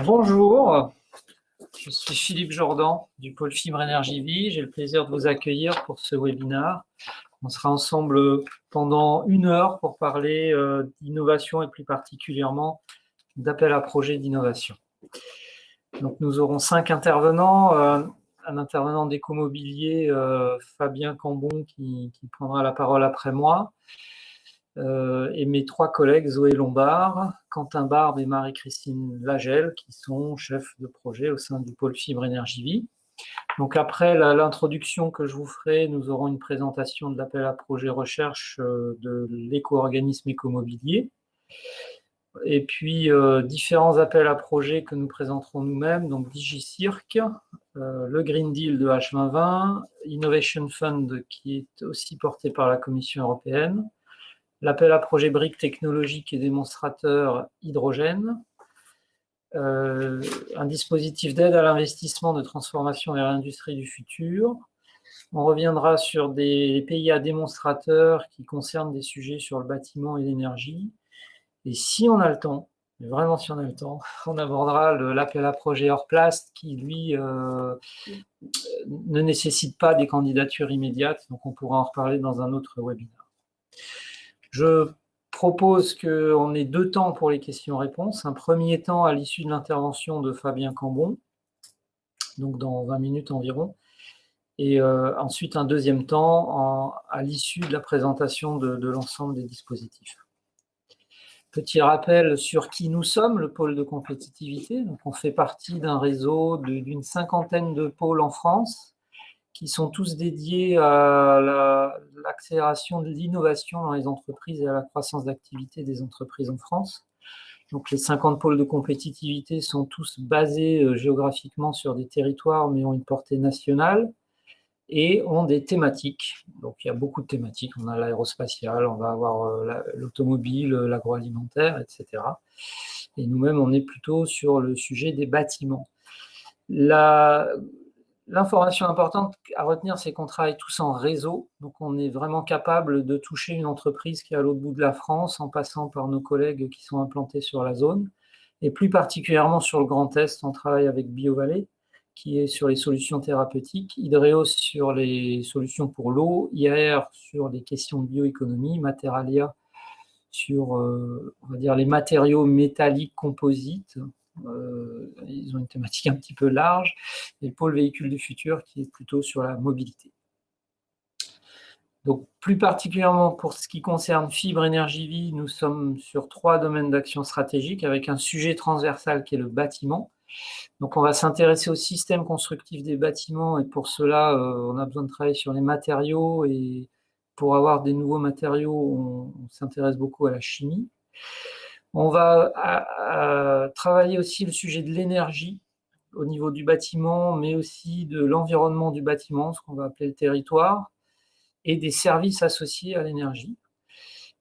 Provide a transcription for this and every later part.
Bonjour, je suis Philippe Jourdan du pôle Fibre Énergie Vie. J'ai le plaisir de vous accueillir pour ce webinaire. On sera ensemble pendant 1 heure pour parler d'innovation et plus particulièrement d'appel à projets d'innovation. Donc nous aurons 5 intervenants. Un intervenant d'écomobilier, Fabien Cambon, qui prendra la parole après moi. Et mes 3 collègues, Zoé Lombard, Quentin Barbe et Marie-Christine Lagel, qui sont chefs de projet au sein du pôle Fibre Énergie Vie. Donc après l'introduction que je vous ferai, nous aurons une présentation de l'appel à projet recherche de l'éco-organisme Écomobilier. Et puis différents appels à projets que nous présenterons nous-mêmes, donc DigiCirque, le Green Deal de H2020, Innovation Fund qui est aussi porté par la Commission européenne, l'appel à projet briques technologiques et démonstrateurs hydrogène, un dispositif d'aide à l'investissement de transformation vers l'industrie du futur. On reviendra sur des PIA démonstrateurs qui concernent des sujets sur le bâtiment et l'énergie. Et si on a le temps, mais vraiment si on a le temps, on abordera l'appel à projet hors place qui, lui, ne nécessite pas des candidatures immédiates, donc on pourra en reparler dans un autre webinaire. Je propose qu'on ait 2 temps pour les questions-réponses. Un premier temps à l'issue de l'intervention de Fabien Cambon, donc dans 20 minutes environ, et ensuite un deuxième temps à l'issue de la présentation de l'ensemble des dispositifs. Petit rappel sur qui nous sommes, le pôle de compétitivité. Donc on fait partie d'un réseau d'une 50aine de pôles en France, qui sont tous dédiés à l'accélération de l'innovation dans les entreprises et à la croissance d'activité des entreprises en France. Donc les 50 pôles de compétitivité sont tous basés géographiquement sur des territoires, mais ont une portée nationale et ont des thématiques. Donc il y a beaucoup de thématiques. On a l'aérospatial, on va avoir l'automobile, l'agroalimentaire, etc. Et nous-mêmes, on est plutôt sur le sujet des bâtiments. L'information importante à retenir, c'est qu'on travaille tous en réseau, donc on est vraiment capable de toucher une entreprise qui est à l'autre bout de la France en passant par nos collègues qui sont implantés sur la zone. Et plus particulièrement sur le Grand Est, on travaille avec BioValley, qui est sur les solutions thérapeutiques, Hydreos sur les solutions pour l'eau, IAR sur les questions de bioéconomie, Materalia sur on va dire, les matériaux métalliques composites. Ils ont une thématique un petit peu large, et le pôle véhicule du futur qui est plutôt sur la mobilité. Donc, plus particulièrement pour ce qui concerne Fibre Énergie Vie, nous sommes sur 3 domaines d'action stratégique avec un sujet transversal qui est le bâtiment. Donc, on va s'intéresser au système constructif des bâtiments et pour cela, on a besoin de travailler sur les matériaux et pour avoir des nouveaux matériaux, on s'intéresse beaucoup à la chimie. On va travailler aussi le sujet de l'énergie au niveau du bâtiment, mais aussi de l'environnement du bâtiment, ce qu'on va appeler le territoire, et des services associés à l'énergie.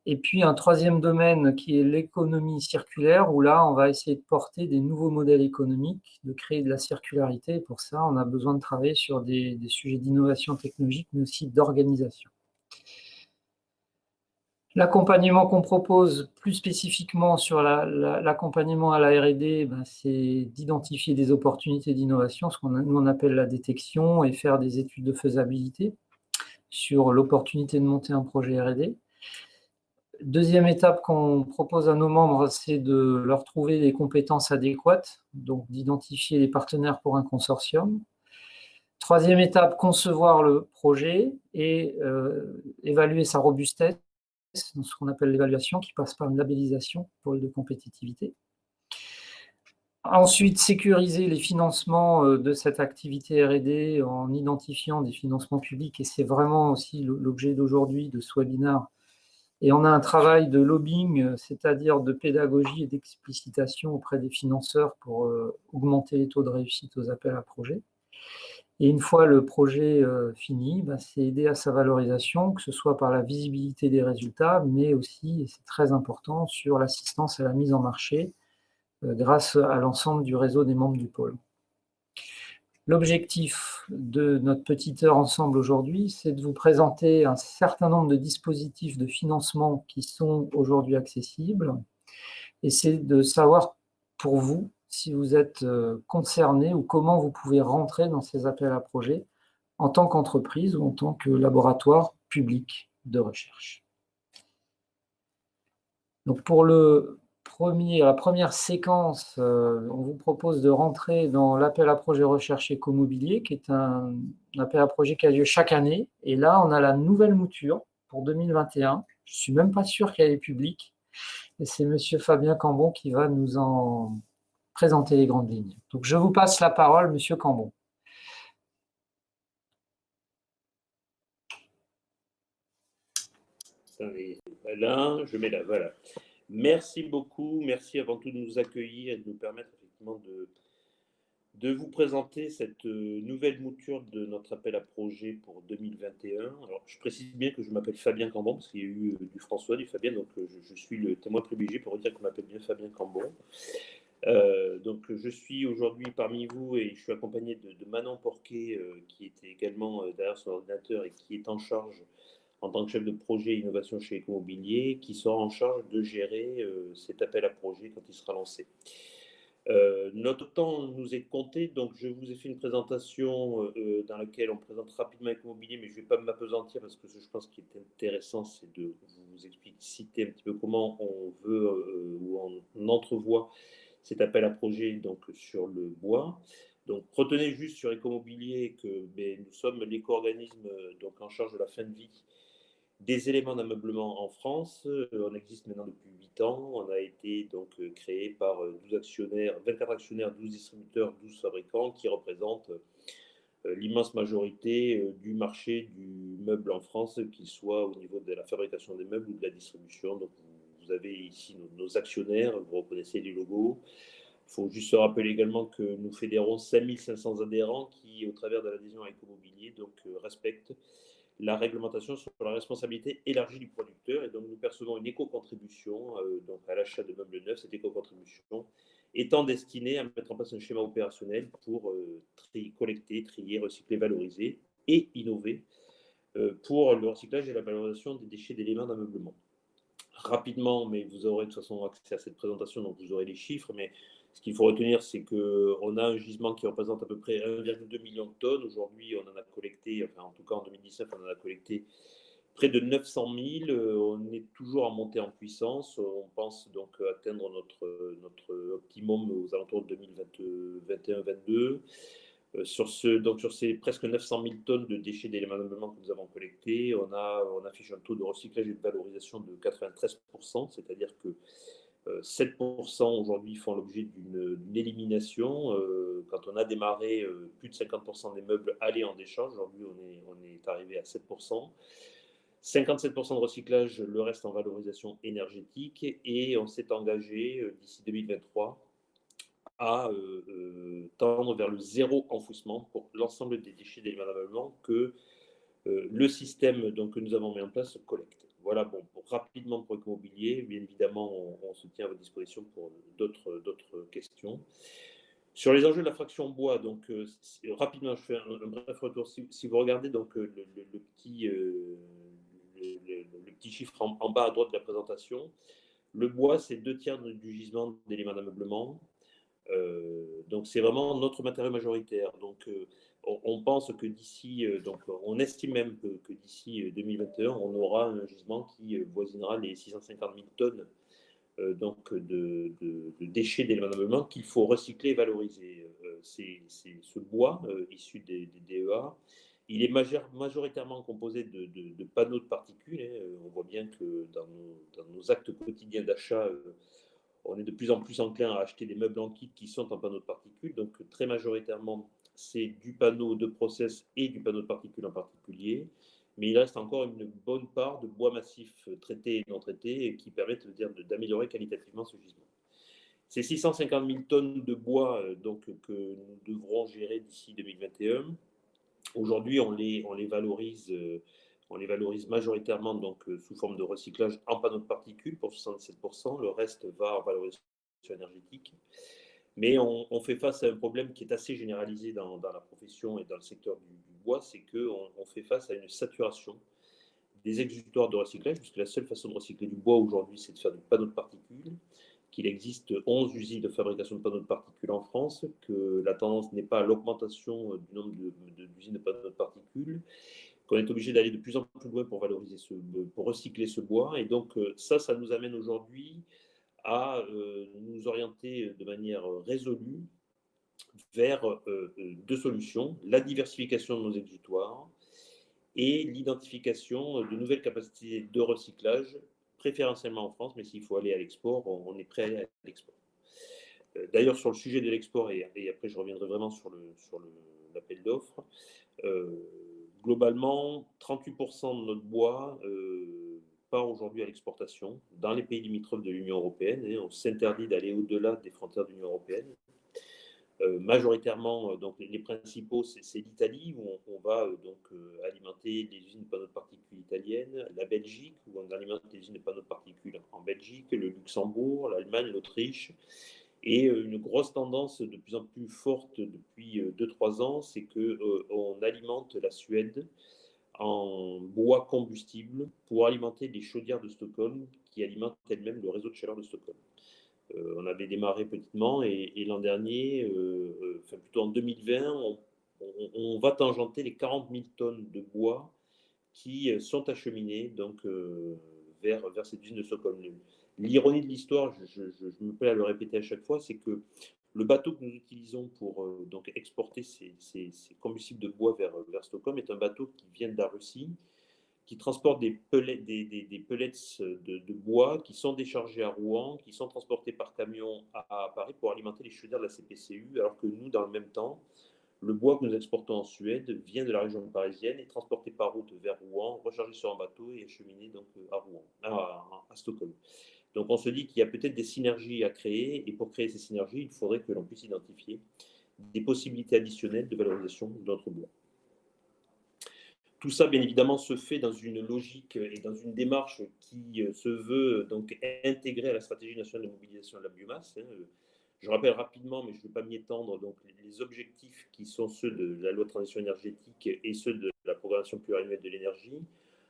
Et puis un 3e domaine qui est l'économie circulaire, où là, on va essayer de porter des nouveaux modèles économiques, de créer de la circularité. Et pour ça, on a besoin de travailler sur des sujets d'innovation technologique, mais aussi d'organisation. L'accompagnement qu'on propose plus spécifiquement sur l'accompagnement à la R&D, c'est d'identifier des opportunités d'innovation, ce nous on appelle la détection, et faire des études de faisabilité sur l'opportunité de monter un projet R&D. Deuxième étape qu'on propose à nos membres, c'est de leur trouver des compétences adéquates, donc d'identifier les partenaires pour un consortium. Troisième étape, concevoir le projet et évaluer sa robustesse, ce qu'on appelle l'évaluation, qui passe par une labellisation pôle de compétitivité. Ensuite, sécuriser les financements de cette activité R&D en identifiant des financements publics, et c'est vraiment aussi l'objet d'aujourd'hui de ce webinaire. Et on a un travail de lobbying, c'est-à-dire de pédagogie et d'explicitation auprès des financeurs pour augmenter les taux de réussite aux appels à projets. Et une fois le projet fini, c'est aider à sa valorisation, que ce soit par la visibilité des résultats, mais aussi, et c'est très important, sur l'assistance à la mise en marché grâce à l'ensemble du réseau des membres du pôle. L'objectif de notre petite heure ensemble aujourd'hui, c'est de vous présenter un certain nombre de dispositifs de financement qui sont aujourd'hui accessibles, et c'est de savoir pour vous si vous êtes concerné ou comment vous pouvez rentrer dans ces appels à projets en tant qu'entreprise ou en tant que laboratoire public de recherche. Donc pour la première séquence, on vous propose de rentrer dans l'appel à projet recherche écomobilier, qui est un appel à projet qui a lieu chaque année. Et là, on a la nouvelle mouture pour 2021. Je ne suis même pas sûr qu'elle est publique. Et c'est Monsieur Fabien Cambon qui va nous en présenter les grandes lignes. Donc je vous passe la parole, Monsieur Cambon. Voilà, je mets là, voilà. Merci beaucoup, merci avant tout de nous accueillir et de nous permettre effectivement de vous présenter cette nouvelle mouture de notre appel à projet pour 2021. Alors, je précise bien que je m'appelle Fabien Cambon, parce qu'il y a eu du François, du Fabien, donc je suis le témoin privilégié pour dire qu'on m'appelle bien Fabien Cambon. Donc, je suis aujourd'hui parmi vous et je suis accompagné de Manon Porquet, qui était également derrière son ordinateur et qui est en charge en tant que chef de projet innovation chez Ecomobilier, qui sera en charge de gérer cet appel à projet quand il sera lancé. Notre temps nous est compté, donc je vous ai fait une présentation dans laquelle on présente rapidement Ecomobilier, mais je ne vais pas m'apesantir parce que je pense qu'il est intéressant, c'est de vous expliciter un petit peu comment on veut ou on entrevoit cet appel à projet donc, sur le bois. Donc, retenez juste sur Ecomobilier que nous sommes l'éco-organisme donc en charge de la fin de vie des éléments d'ameublement en France. On existe maintenant depuis 8 ans. On a été donc créé par 12 actionnaires, 24 actionnaires, 12 distributeurs, 12 fabricants qui représentent l'immense majorité du marché du meuble en France, qu'il soit au niveau de la fabrication des meubles ou de la distribution. Donc vous avez ici nos actionnaires, vous reconnaissez les logos. Il faut juste se rappeler également que nous fédérons 5500 adhérents qui, au travers de l'adhésion à Ecomobilier, donc respectent la réglementation sur la responsabilité élargie du producteur. Et donc, nous percevons une éco-contribution donc à l'achat de meubles neufs. Cette éco-contribution étant destinée à mettre en place un schéma opérationnel pour collecter, trier, recycler, valoriser et innover pour le recyclage et la valorisation des déchets d'éléments d'ameublement. Rapidement, mais vous aurez de toute façon accès à cette présentation, donc vous aurez les chiffres, mais ce qu'il faut retenir, c'est qu'on a un gisement qui représente à peu près 1,2 million de tonnes. Aujourd'hui, on en a collecté, enfin en tout cas en 2019, on en a collecté près de 900 000. On est toujours en montée en puissance. On pense donc atteindre notre optimum aux alentours de 2021-2022. Sur ces presque 900 000 tonnes de déchets d'éléments d'ameublement que nous avons collectés, on affiche un taux de recyclage et de valorisation de 93%, c'est-à-dire que 7% aujourd'hui font l'objet d'une élimination. Quand on a démarré, plus de 50% des meubles allaient en décharge. Aujourd'hui, on est arrivé à 7%. 57% de recyclage, le reste en valorisation énergétique. Et on s'est engagé d'ici 2023 à tendre vers le zéro enfouissement pour l'ensemble des déchets d'éléments d'ameublement que le système donc, que nous avons mis en place collecte. Voilà, bon, rapidement pour Ecomobilier, bien évidemment, on se tient à votre disposition pour d'autres questions. Sur les enjeux de la fraction bois, donc rapidement, je fais un bref retour. Si vous regardez donc, le petit chiffre en bas à droite de la présentation, le bois, c'est 2/3 du gisement d'éléments d'ameublement. Donc c'est vraiment notre matériau majoritaire. Donc on pense que d'ici, donc on estime même que d'ici 2021, on aura un gisement qui voisinera les 650 000 tonnes donc de déchets d'éléments d'ameublement qu'il faut recycler et valoriser. C'est ce bois issu des DEA. Il est majoritairement composé de panneaux de particules. On voit bien que dans nos actes quotidiens d'achat, on est de plus en plus enclin à acheter des meubles en kit qui sont en panneaux de particules. Donc, très majoritairement, c'est du panneau de process et du panneau de particules en particulier. Mais il reste encore une bonne part de bois massif traité et non traité qui permettent d'améliorer qualitativement ce gisement. Ces 650 000 tonnes de bois donc, que nous devrons gérer d'ici 2021, aujourd'hui, on les valorise. On les valorise majoritairement donc, sous forme de recyclage en panneaux de particules pour 67%. Le reste va en valorisation énergétique. Mais on fait face à un problème qui est assez généralisé dans la profession et dans le secteur du bois, c'est qu'on fait face à une saturation des exutoires de recyclage, puisque la seule façon de recycler du bois aujourd'hui, c'est de faire du panneau de particules, qu'il existe 11 usines de fabrication de panneaux de particules en France, que la tendance n'est pas à l'augmentation du nombre d'usines de panneaux de particules, qu'on est obligé d'aller de plus en plus loin pour valoriser pour recycler ce bois. Et donc ça nous amène aujourd'hui à nous orienter de manière résolue vers deux solutions: la diversification de nos exutoires et l'identification de nouvelles capacités de recyclage, préférentiellement en France, mais s'il faut aller à l'export, on est prêt à aller à l'export. D'ailleurs, sur le sujet de l'export, et après je reviendrai vraiment sur l'appel d'offres, globalement, 38% de notre bois part aujourd'hui à l'exportation dans les pays limitrophes de l'Union européenne. On s'interdit d'aller au-delà des frontières de l'Union européenne. Majoritairement, donc les principaux, c'est l'Italie, où on va alimenter les usines de panneaux de particules italiennes, la Belgique, où on alimente les usines de panneaux de particules en Belgique, le Luxembourg, l'Allemagne, l'Autriche. Et une grosse tendance de plus en plus forte depuis 2-3 ans, c'est qu'on alimente la Suède en bois combustible pour alimenter les chaudières de Stockholm, qui alimentent elles-mêmes le réseau de chaleur de Stockholm. On avait démarré petitement et l'an dernier, enfin plutôt en 2020, on va tangenter les 40 000 tonnes de bois qui sont acheminées donc, vers cette usine de Stockholm. L'ironie de l'histoire, je me plais à le répéter à chaque fois, c'est que le bateau que nous utilisons pour donc exporter ces combustibles de bois vers Stockholm est un bateau qui vient de la Russie, qui transportent des pellets de bois qui sont déchargés à Rouen, qui sont transportés par camion à Paris pour alimenter les chaudières de la CPCU, alors que nous, dans le même temps, le bois que nous exportons en Suède vient de la région parisienne, est transporté par route vers Rouen, rechargé sur un bateau et acheminé donc à Rouen, à Stockholm. Donc on se dit qu'il y a peut-être des synergies à créer, et pour créer ces synergies, il faudrait que l'on puisse identifier des possibilités additionnelles de valorisation de notre bois. Tout ça, bien évidemment, se fait dans une logique et dans une démarche qui se veut donc intégrée à la stratégie nationale de mobilisation de la biomasse. Je rappelle rapidement, mais je ne vais pas m'y étendre, donc les objectifs qui sont ceux de la loi de transition énergétique et ceux de la programmation pluriannuelle de l'énergie.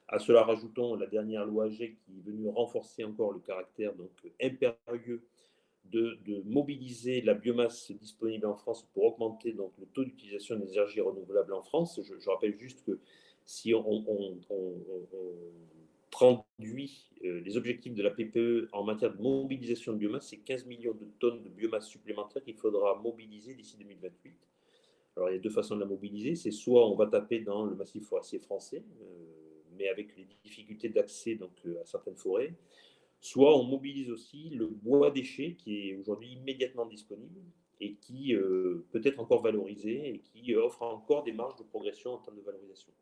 À cela, rajoutons la dernière loi AGEC qui est venue renforcer encore le caractère donc impérieux de mobiliser la biomasse disponible en France pour augmenter donc le taux d'utilisation des énergies renouvelables en France. Je rappelle juste que si on traduit les objectifs de la PPE en matière de mobilisation de biomasse, c'est 15 millions de tonnes de biomasse supplémentaire qu'il faudra mobiliser d'ici 2028. Alors, il y a deux façons de la mobiliser. C'est soit on va taper dans le massif forestier français, mais avec les difficultés d'accès à certaines forêts, soit on mobilise aussi le bois déchet qui est aujourd'hui immédiatement disponible et qui peut être encore valorisé et qui offre encore des marges de progression en termes de valorisation.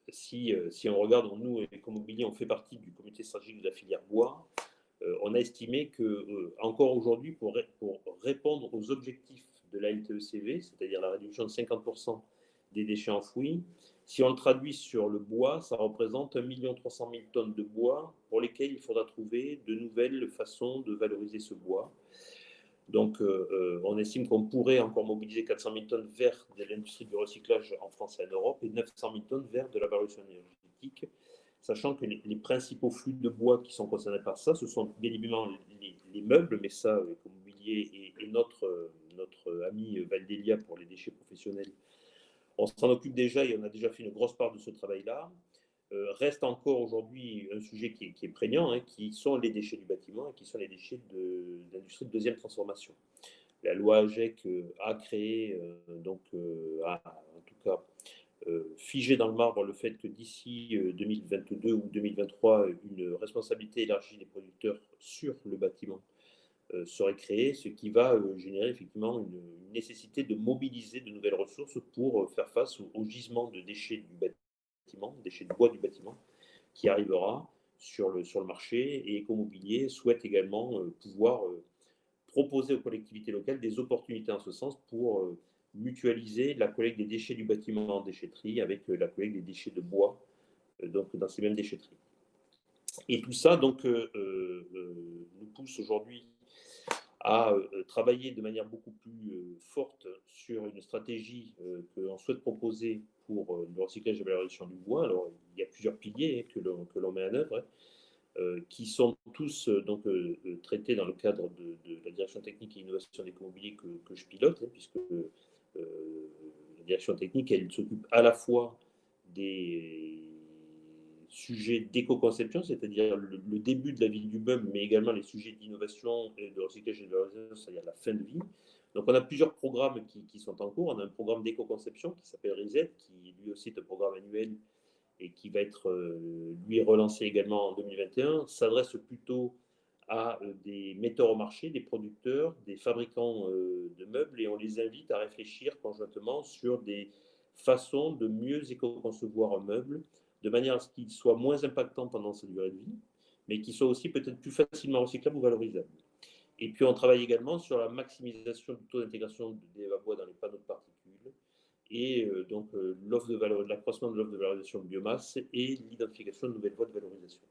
Si on regarde, nous, Ecomobilier, on fait partie du comité stratégique de la filière bois, on a estimé que encore aujourd'hui, pour répondre aux objectifs de la LTECV, c'est-à-dire la réduction de 50% des déchets enfouis, si on le traduit sur le bois, ça représente 1 300 000 tonnes de bois pour lesquelles il faudra trouver de nouvelles façons de valoriser ce bois. Donc, on estime qu'on pourrait encore mobiliser 400 000 tonnes vers de l'industrie du recyclage en France et en Europe et 900 000 tonnes vers de la valorisation énergétique, sachant que les principaux flux de bois qui sont concernés par ça, ce sont bien évidemment les meubles, mais ça, Ecomobilier et notre ami Valdélia pour les déchets professionnels, on s'en occupe déjà et on a déjà fait une grosse part de ce travail-là. Reste encore aujourd'hui un sujet qui est prégnant, qui sont les déchets du bâtiment et qui sont les déchets de l'industrie de deuxième transformation. La loi AGEC a créé, en tout cas, figé dans le marbre le fait que d'ici 2022 ou 2023, une responsabilité élargie des producteurs sur le bâtiment serait créée, ce qui va générer effectivement une nécessité de mobiliser de nouvelles ressources pour faire face au gisement de déchets du bâtiment, déchets de bois du bâtiment, qui arrivera sur le marché. Et Ecomobilier souhaite également pouvoir proposer aux collectivités locales des opportunités en ce sens pour mutualiser la collecte des déchets du bâtiment en déchetterie avec la collecte des déchets de bois donc dans ces mêmes déchetteries. Et tout ça donc nous pousse aujourd'hui à travailler de manière beaucoup plus forte sur une stratégie que l'on souhaite proposer pour le recyclage et la valorisation du bois. Alors, il y a plusieurs piliers que l'on met en œuvre, qui sont tous traités dans le cadre de la direction technique et innovation d'écomobilier que je pilote, puisque la direction technique, elle s'occupe à la fois des sujets d'éco-conception, c'est-à-dire le début de la vie du meuble, mais également les sujets d'innovation et de recyclage et de valorisation, c'est-à-dire la fin de vie. Donc, on a plusieurs programmes qui sont en cours. On a un programme d'éco-conception qui s'appelle RESET, qui lui aussi est un programme annuel et qui va être, lui, relancé également en 2021, s'adresse plutôt à des metteurs au marché, des producteurs, des fabricants de meubles, et on les invite à réfléchir conjointement sur des façons de mieux éco-concevoir un meuble, de manière à ce qu'il soit moins impactant pendant sa durée de vie, mais qu'il soit aussi peut-être plus facilement recyclable ou valorisable. Et puis on travaille également sur la maximisation du taux d'intégration de DEVA bois dans les panneaux de particules, et l'accroissement de l'offre de valorisation de biomasse et l'identification de nouvelles voies de valorisation.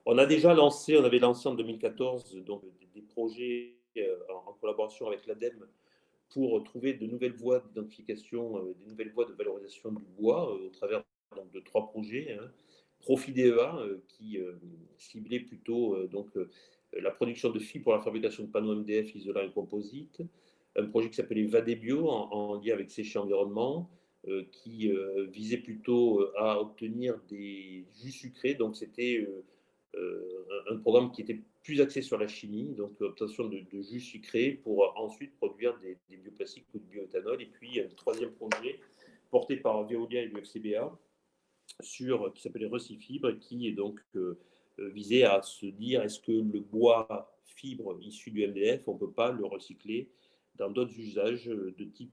On avait lancé en 2014 donc, des projets en collaboration avec l'ADEME pour trouver de nouvelles voies d'identification, des nouvelles voies de valorisation du bois au travers donc, de 3 projets. Profit DEA qui ciblait plutôt la production de fibres pour la fabrication de panneaux MDF isolants et composites. Un projet qui s'appelait Vadebio en lien avec Séché Environnement qui visait plutôt à obtenir des jus sucrés. Donc c'était un programme qui était plus axé sur la chimie, donc l'obtention de jus sucrés pour ensuite produire des bioplastiques ou du bioéthanol. Et puis un troisième projet porté par Veolia et l'UFCBA qui s'appelait Recyfibre, qui est donc visé à se dire est-ce que le bois fibre issu du MDF, on ne peut pas le recycler dans d'autres usages de type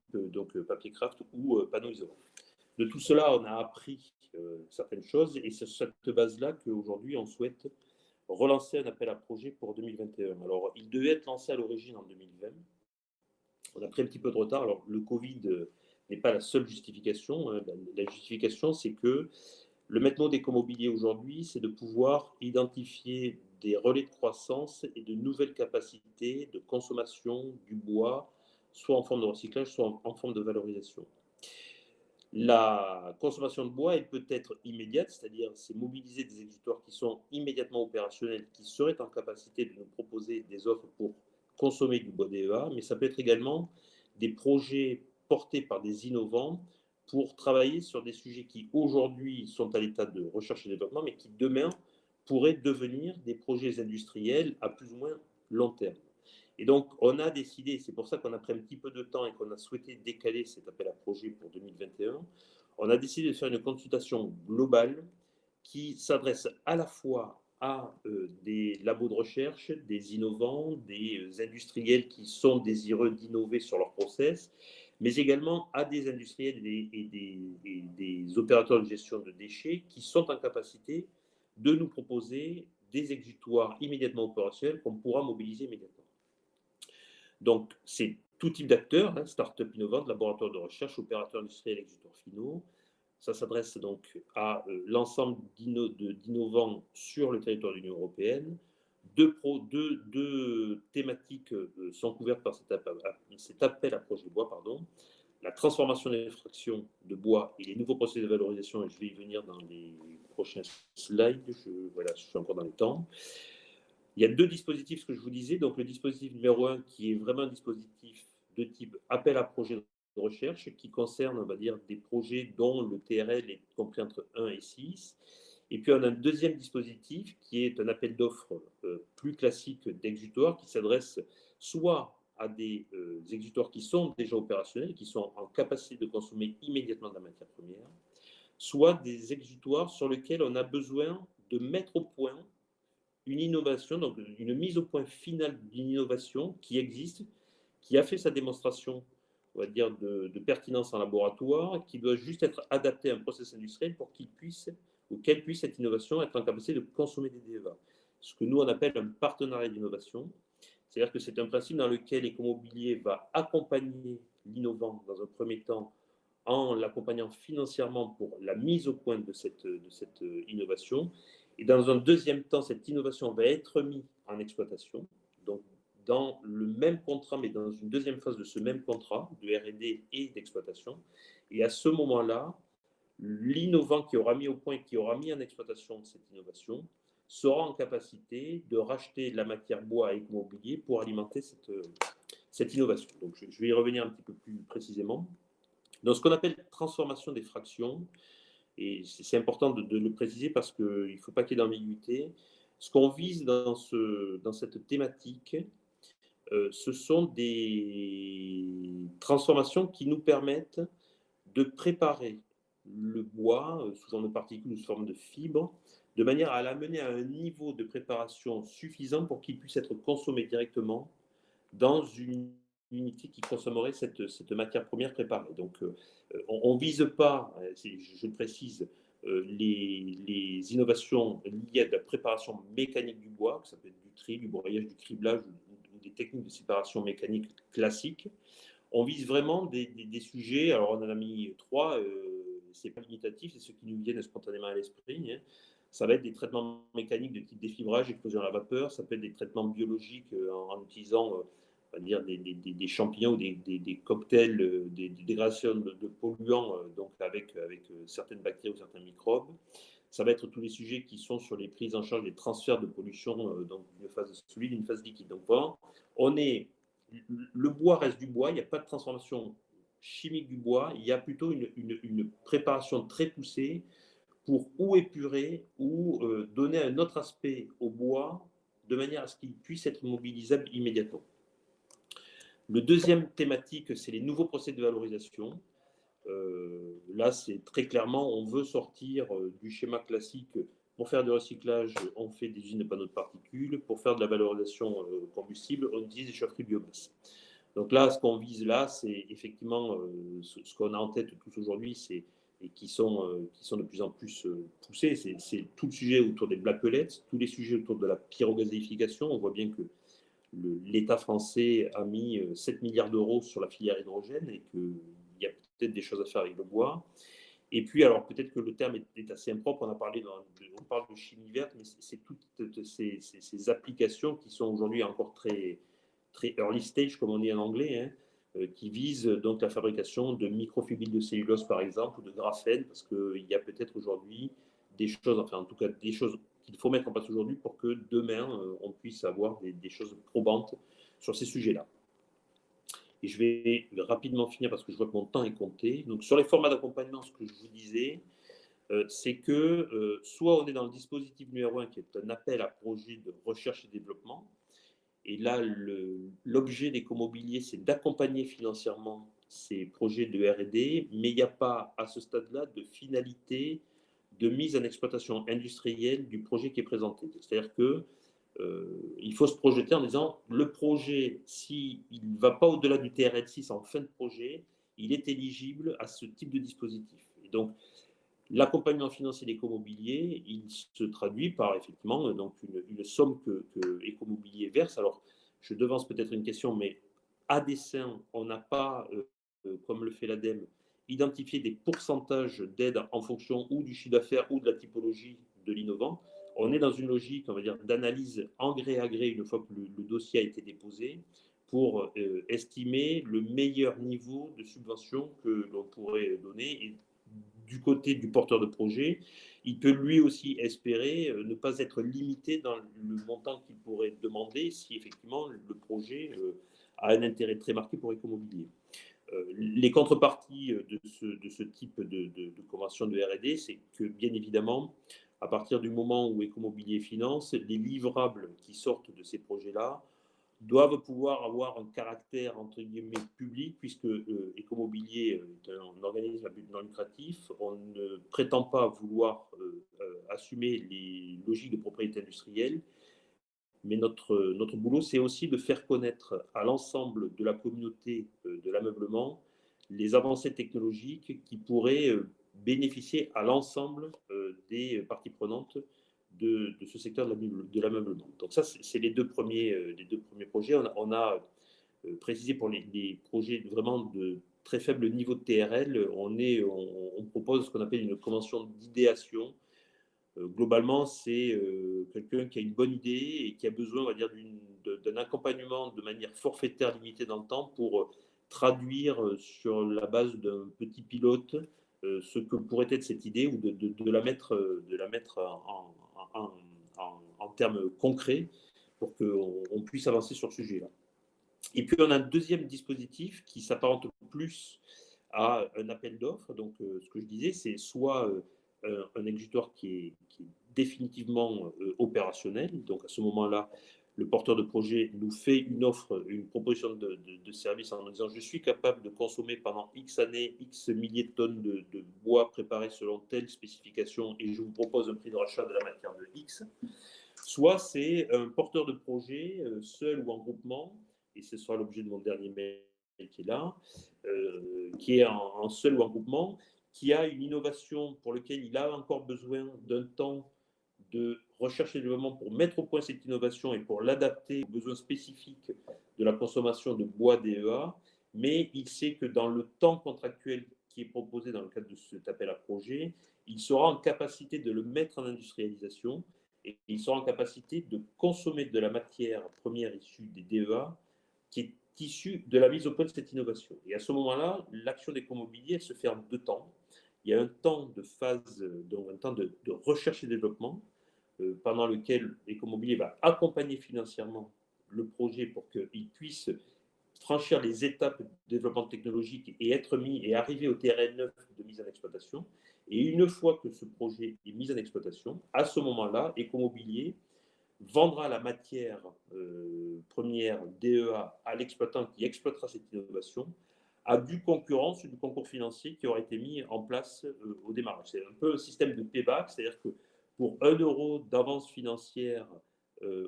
papier craft ou panneaux isolants. De tout cela, on a appris certaines choses, et c'est sur cette base-là qu'aujourd'hui, on souhaite relancer un appel à projet pour 2021. Alors, il devait être lancé à l'origine en 2020. On a pris un petit peu de retard. Alors, le Covid n'est pas la seule justification. La justification, c'est que le maître des écomobilier aujourd'hui, c'est de pouvoir identifier des relais de croissance et de nouvelles capacités de consommation du bois, soit en forme de recyclage, soit en forme de valorisation. La consommation de bois, elle peut être immédiate, c'est-à-dire c'est mobiliser des exutoires qui sont immédiatement opérationnels, qui seraient en capacité de nous proposer des offres pour consommer du bois d'EVA, mais ça peut être également des projets portés par des innovants pour travailler sur des sujets qui aujourd'hui sont à l'état de recherche et développement, mais qui demain pourraient devenir des projets industriels à plus ou moins long terme. Et donc, on a décidé, c'est pour ça qu'on a pris un petit peu de temps et qu'on a souhaité décaler cet appel à projet pour 2021, on a décidé de faire une consultation globale qui s'adresse à la fois à des labos de recherche, des innovants, des industriels qui sont désireux d'innover sur leur process, mais également à des industriels et des opérateurs de gestion de déchets qui sont en capacité de nous proposer des exutoires immédiatement opérationnels qu'on pourra mobiliser immédiatement. Donc, c'est tout type d'acteurs, start-up innovantes, laboratoires de recherche, opérateurs industriels, exutoires finaux. Ça s'adresse donc à l'ensemble d'innovants sur le territoire de l'Union européenne. Deux thématiques sont couvertes par cet appel à projet bois. La transformation des fractions de bois et les nouveaux procédés de valorisation, et je vais y venir dans les prochains slides, je suis encore dans les temps. Il y a 2 dispositifs, ce que je vous disais. Donc, le dispositif numéro 1, qui est vraiment un dispositif de type appel à projet de recherche, qui concerne, on va dire, des projets dont le TRL est compris entre 1 et 6. Et puis, on a un deuxième dispositif qui est un appel d'offres plus classique d'exutoires, qui s'adresse soit à des exutoires qui sont déjà opérationnels, qui sont en capacité de consommer immédiatement de la matière première, soit des exutoires sur lesquels on a besoin de mettre au point une innovation, donc une mise au point finale d'une innovation qui existe, qui a fait sa démonstration, on va dire, de pertinence en laboratoire, qui doit juste être adaptée à un process industriel pour qu'elle puisse, cette innovation, être en capacité de consommer des DEVA. Ce que nous, on appelle un partenariat d'innovation. C'est-à-dire que c'est un principe dans lequel Ecomobilier va accompagner l'innovant dans un premier temps en l'accompagnant financièrement pour la mise au point de cette innovation. Et dans un deuxième temps, cette innovation va être mise en exploitation. Donc, dans le même contrat, mais dans une deuxième phase de ce même contrat de R&D et d'exploitation. Et à ce moment-là, l'innovant qui aura mis au point, qui aura mis en exploitation cette innovation, sera en capacité de racheter la matière bois à Ecomobilier pour alimenter cette innovation. Donc, je vais y revenir un petit peu plus précisément. Dans ce qu'on appelle transformation des fractions, et c'est important de le préciser parce qu'il ne faut pas qu'il y ait d'ambiguïté, ce qu'on vise dans cette thématique, ce sont des transformations qui nous permettent de préparer le bois sous forme de particules ou sous forme de fibres, de manière à l'amener à un niveau de préparation suffisant pour qu'il puisse être consommé directement dans une unité qui consommerait cette matière première préparée. Donc, on ne vise pas, je le précise, les innovations liées à la préparation mécanique du bois, que ça peut être du tri, du broyage, du criblage ou des techniques de séparation mécanique classiques. On vise vraiment des sujets, alors on en a mis trois, c'est pas limitatif, c'est ceux qui nous viennent spontanément à l'esprit, hein. Ça va être des traitements mécaniques de type défibrage, explosion à la vapeur, ça peut être des traitements biologiques en utilisant on va dire des champignons ou des cocktails, des dégradations de polluants, donc avec certaines bactéries ou certains microbes. Ça va être tous les sujets qui sont sur les prises en charge des transferts de pollution, donc d'une phase solide, d'une phase liquide. Donc vraiment, le bois reste du bois, il n'y a pas de transformation chimique du bois, il y a plutôt une préparation très poussée pour ou épurer ou donner un autre aspect au bois de manière à ce qu'il puisse être mobilisable immédiatement. Le deuxième thématique, c'est les nouveaux procédés de valorisation. Là, c'est très clairement, on veut sortir du schéma classique. Pour faire du recyclage, on fait des usines de panneaux de particules. Pour faire de la valorisation combustible, on utilise des chaufferies biomasse. Donc là, ce qu'on vise là, c'est effectivement ce qu'on a en tête tous aujourd'hui, et qui sont de plus en plus poussés, c'est tout le sujet autour des black pellets, tous les sujets autour de la pyrogazéification. On voit bien que l'État français a mis 7 milliards d'euros sur la filière hydrogène et qu'il y a peut-être des choses à faire avec le bois. Et puis, alors peut-être que le terme est assez impropre, on parle de chimie verte, mais c'est toutes ces applications qui sont aujourd'hui encore très, très early stage, comme on dit en anglais, hein, qui visent donc la fabrication de microfibriles de cellulose, par exemple, ou de graphène, parce qu'il y a peut-être aujourd'hui des choses, enfin en tout cas des choses qu'il faut mettre en place aujourd'hui pour que demain, on puisse avoir des choses probantes sur ces sujets-là. Et je vais rapidement finir parce que je vois que mon temps est compté. Donc, sur les formats d'accompagnement, ce que je vous disais, c'est que soit on est dans le dispositif numéro 1 qui est un appel à projet de recherche et développement. Et là, l'objet d'Ecomobilier, c'est d'accompagner financièrement ces projets de R&D, mais il n'y a pas à ce stade-là de finalité de mise en exploitation industrielle du projet qui est présenté. C'est-à-dire que il faut se projeter en disant le projet, s'il ne va pas au-delà du TRL6 en fin de projet, il est éligible à ce type de dispositif. Et donc, l'accompagnement financier d'Ecomobilier, il se traduit par effectivement donc une somme que Ecomobilier verse. Alors, je devance peut-être une question, mais à dessein, on n'a pas, comme le fait l'ADEME, identifié des pourcentages d'aide en fonction ou du chiffre d'affaires ou de la typologie de l'innovant. On est dans une logique, on va dire, d'analyse en gré à gré une fois que le dossier a été déposé pour estimer le meilleur niveau de subvention que l'on pourrait donner. Et du côté du porteur de projet, il peut lui aussi espérer ne pas être limité dans le montant qu'il pourrait demander si effectivement le projet a un intérêt très marqué pour Ecomobilier. Les contreparties de ce type de convention de R&D, c'est que bien évidemment, à partir du moment où Ecomobilier finance, les livrables qui sortent de ces projets-là doivent pouvoir avoir un caractère entre guillemets public, puisque Ecomobilier est un organisme à but non lucratif. On ne prétend pas vouloir assumer les logiques de propriété industrielle, mais notre boulot, c'est aussi de faire connaître à l'ensemble de la communauté de l'ameublement les avancées technologiques qui pourraient bénéficier à l'ensemble des parties prenantes de ce secteur de l'ameublement. Donc ça, c'est les deux premiers projets. On a précisé pour les projets vraiment de très faible niveau de TRL, on propose ce qu'on appelle une convention d'idéation Globalement, c'est quelqu'un qui a une bonne idée et qui a besoin, on va dire, d'un accompagnement de manière forfaitaire limitée dans le temps pour traduire sur la base d'un petit pilote ce que pourrait être cette idée ou de la mettre en termes concrets pour qu'on puisse avancer sur ce sujet-là. Et puis, on a un deuxième dispositif qui s'apparente plus à un appel d'offres. Donc, ce que je disais, c'est soit un exutoire qui est définitivement opérationnel. Donc, à ce moment-là, le porteur de projet nous fait une offre, une proposition de service en nous disant « Je suis capable de consommer pendant X années, X milliers de tonnes de bois préparé selon telle spécification et je vous propose un prix de rachat de la matière de X. » Soit c'est un porteur de projet, seul ou en groupement, et ce sera l'objet de mon dernier mail qui est là, qui est en seul ou en groupement, qui a une innovation pour laquelle il a encore besoin d'un temps de recherche et développement pour mettre au point cette innovation et pour l'adapter aux besoins spécifiques de la consommation de bois DEA, mais il sait que dans le temps contractuel qui est proposé dans le cadre de cet appel à projet, il sera en capacité de le mettre en industrialisation et il sera en capacité de consommer de la matière première issue des DEA qui est issue de la mise au point de cette innovation. Et à ce moment-là, l'action d'Ecomobilier se fait en deux temps. Il y a un temps de phase, donc un temps de recherche et développement, pendant lequel Ecomobilier va accompagner financièrement le projet pour qu'il puisse franchir les étapes de développement technologique et être mis et arriver au terrain neuf de mise en exploitation. Et une fois que ce projet est mis en exploitation, à ce moment-là, Ecomobilier vendra la matière première DEA à l'exploitant qui exploitera cette innovation à du concurrence, du concours financier qui aura été mis en place au démarrage. C'est un peu un système de payback, c'est-à-dire que pour 1 euro d'avance financière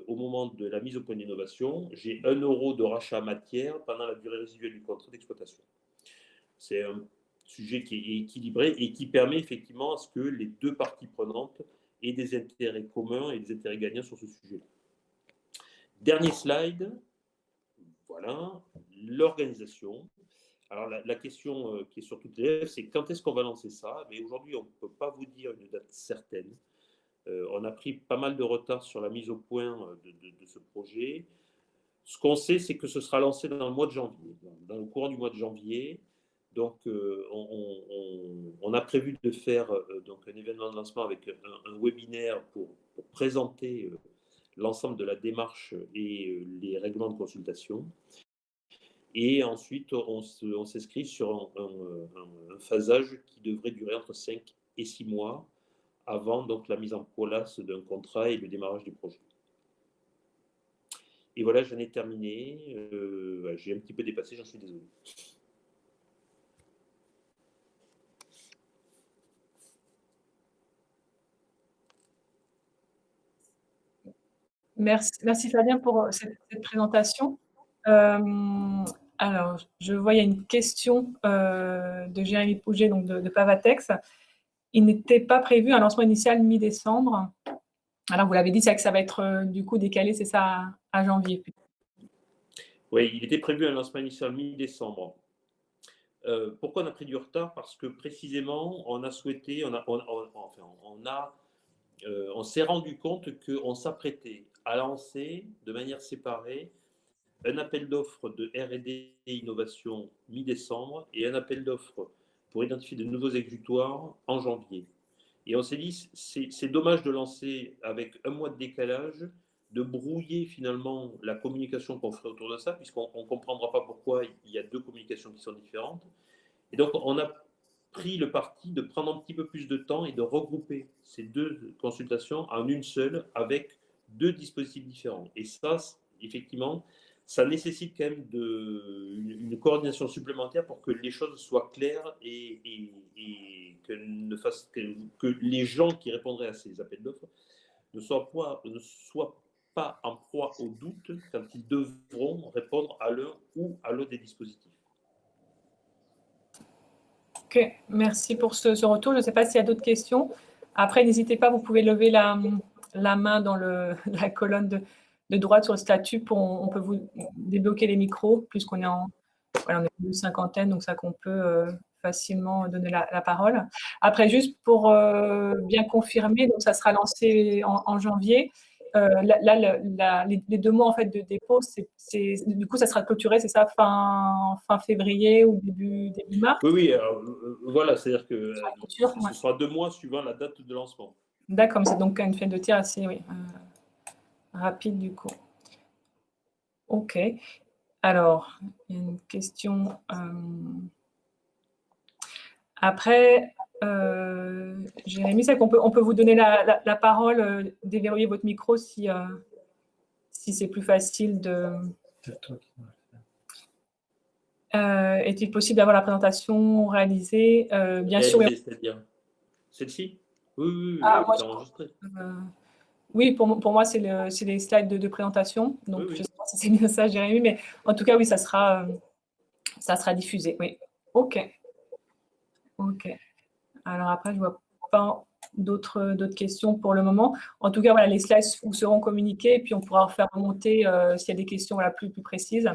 au moment de la mise au point d'innovation, j'ai 1 euro de rachat matière pendant la durée résiduelle du contrat d'exploitation. C'est un sujet qui est équilibré et qui permet effectivement à ce que les deux parties prenantes aient des intérêts communs et des intérêts gagnants sur ce sujet-là. Dernier slide, voilà, l'organisation. Alors la question qui est sur toutes les lèvres, c'est quand est-ce qu'on va lancer ça? Mais aujourd'hui, on ne peut pas vous dire une date certaine. On a pris pas mal de retard sur la mise au point de ce projet. Ce qu'on sait, c'est que ce sera lancé dans le mois de janvier, dans le courant du mois de janvier. Donc, on a prévu de faire donc un événement de lancement avec un webinaire pour présenter l'ensemble de la démarche et les règlements de consultation. Et ensuite, on s'inscrit sur un phasage qui devrait durer entre 5 et 6 mois avant donc, la mise en place d'un contrat et le démarrage du projet. Et voilà, j'en ai terminé. J'ai un petit peu dépassé, j'en suis désolé. Merci Fabien pour cette présentation. Alors, je vois il y a une question de Jérémy Pouget, donc de Pavatex. Il n'était pas prévu un lancement initial mi-décembre. Alors, vous l'avez dit, c'est que ça va être du coup décalé, c'est ça, à janvier. Oui, il était prévu un lancement initial mi-décembre. Pourquoi on a pris du retard? Parce que précisément, on a souhaité, on s'est rendu compte qu'on s'apprêtait à lancer de manière séparée un appel d'offres de R&D et innovation mi-décembre et un appel d'offres pour identifier de nouveaux exutoires en janvier. Et on s'est dit, c'est dommage de lancer avec un mois de décalage, de brouiller finalement la communication qu'on ferait autour de ça, puisqu'on ne comprendra pas pourquoi il y a deux communications qui sont différentes. Et donc, on a pris le parti de prendre un petit peu plus de temps et de regrouper ces deux consultations en une seule avec deux dispositifs différents. Et ça, effectivement, ça nécessite quand même une coordination supplémentaire pour que les choses soient claires et que les gens qui répondraient à ces appels d'offres ne soient pas en proie au doute quand ils devront répondre à l'un ou à l'autre des dispositifs. Ok, merci pour ce retour. Je ne sais pas s'il y a d'autres questions. Après, n'hésitez pas, vous pouvez lever la main dans la colonne de droite sur le statut. On peut vous débloquer les micros, puisqu'on est on est une cinquantaine, donc ça qu'on peut facilement donner la parole. Après, juste pour bien confirmer, donc ça sera lancé en janvier. Les 2 mois en fait de dépôt, du coup, ça sera clôturé, c'est ça, fin février ou début mars? Oui, alors, voilà, c'est-à-dire que Clôture, ce sera 2 mois suivant la date de lancement. D'accord, mais c'est donc une fenêtre de tir assez rapide du coup. Ok. Alors, il y a une question. Après, Jérémy, c'est qu'on peut vous donner la parole, déverrouiller votre micro si c'est plus facile de. Est-il possible d'avoir la présentation réalisée? Bien sûr. C'est-à-dire celle-ci? Oui, Ah, elle est enregistrée. Oui, pour moi, c'est les slides de présentation. Donc, Oui. je ne sais pas si c'est bien ça, Jérémy, mais en tout cas, oui, ça sera diffusé. Oui. OK. Alors après, je ne vois pas d'autres questions pour le moment. En tout cas, voilà, les slides vous seront communiqués et puis on pourra faire remonter s'il y a des questions plus précises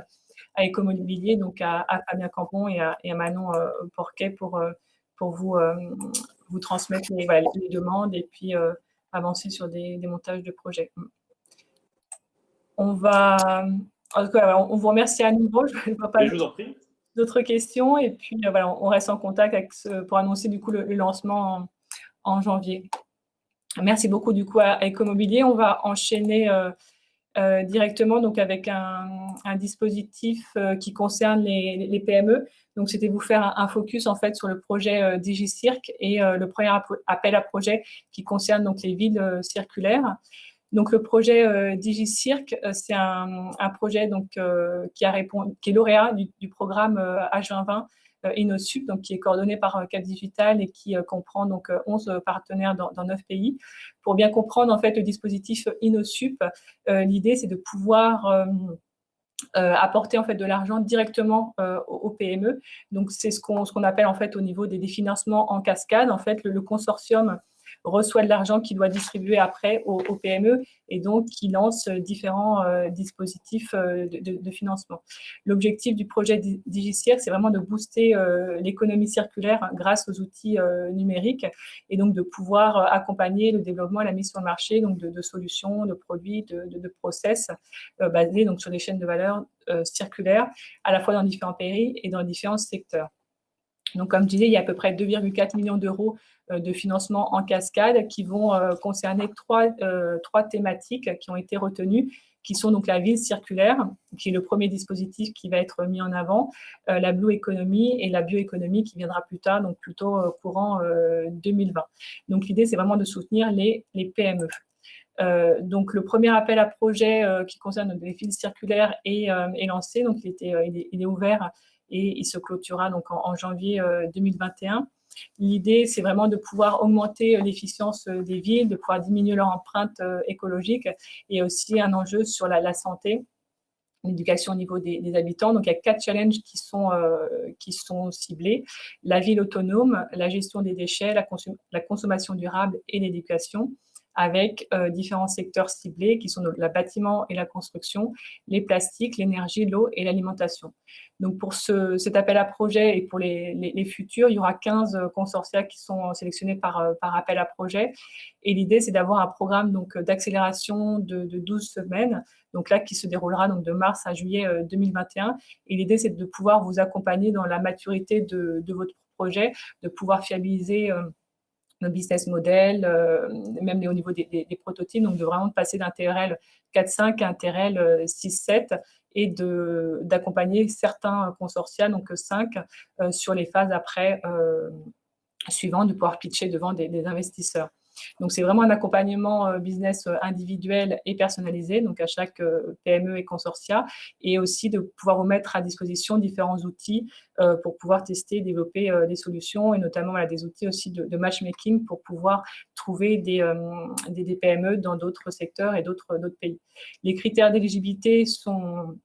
à Ecomobilier, donc à Fabien Campon et à Manon Porquet pour vous transmettre les demandes et puis avancer sur des montages de projets. En tout cas, on vous remercie à nouveau. Je ne vois pas Je vous en prie. d'autres questions. Et puis, voilà, on reste en contact pour annoncer du coup le lancement en janvier. Merci beaucoup du coup à Ecomobilier. On va enchaîner directement donc avec un dispositif qui concerne les PME. Donc, c'était vous faire un focus en fait sur le projet DigiCirque et le premier appel à projet qui concerne donc les villes circulaires. Donc, le projet DigiCirque, c'est un projet donc, qui est lauréat du programme H2020 InnoSup, donc qui est coordonné par Cap Digital et qui comprend donc 11 partenaires dans 9 pays. Pour bien comprendre en fait le dispositif InnoSup, l'idée c'est de pouvoir apporter en fait de l'argent directement aux PME. Donc c'est ce qu'on appelle en fait au niveau des financements en cascade. En fait, le consortium reçoit de l'argent qu'il doit distribuer après aux PME et donc qui lance différents dispositifs de financement. L'objectif du projet DigiCirque, c'est vraiment de booster l'économie circulaire grâce aux outils numériques et donc de pouvoir accompagner le développement et la mise sur le marché donc de solutions, de produits, de process basés donc sur des chaînes de valeur circulaires à la fois dans différents pays et dans différents secteurs. Donc, comme je disais, il y a à peu près 2,4 millions d'euros de financement en cascade qui vont concerner trois thématiques qui ont été retenues, qui sont donc la ville circulaire, qui est le premier dispositif qui va être mis en avant, la Blue Economy et la bioéconomie qui viendra plus tard, donc plutôt courant 2020. Donc, l'idée, c'est vraiment de soutenir les PME. Donc, le premier appel à projet qui concerne les villes circulaires est lancé. Donc, il est ouvert et il se clôturera donc en janvier 2021. L'idée, c'est vraiment de pouvoir augmenter l'efficience des villes, de pouvoir diminuer leur empreinte écologique et aussi un enjeu sur la santé, l'éducation au niveau des habitants. Donc, il y a 4 challenges qui sont ciblés. La ville autonome, la gestion des déchets, la consommation durable et l'éducation, avec différents secteurs ciblés qui sont le bâtiment et la construction, les plastiques, l'énergie, l'eau et l'alimentation. Donc, pour cet appel à projet et pour les futurs, il y aura 15 consortia qui sont sélectionnés par appel à projet. Et l'idée, c'est d'avoir un programme d'accélération de 12 semaines, donc là, qui se déroulera donc, de mars à juillet 2021. Et l'idée, c'est de pouvoir vous accompagner dans la maturité de votre projet, de pouvoir fiabiliser nos business models, même au niveau des prototypes, donc de vraiment passer d'un TRL 4.5 à un TRL 6.7 et d'accompagner certains consortia, donc 5, sur les phases après suivantes, de pouvoir pitcher devant des investisseurs. Donc, c'est vraiment un accompagnement business individuel et personnalisé, donc à chaque PME et consortia, et aussi de pouvoir vous mettre à disposition différents outils pour pouvoir tester, développer des solutions, et notamment des outils aussi de matchmaking pour pouvoir trouver des PME dans d'autres secteurs et d'autres pays. Les critères d'éligibilité sont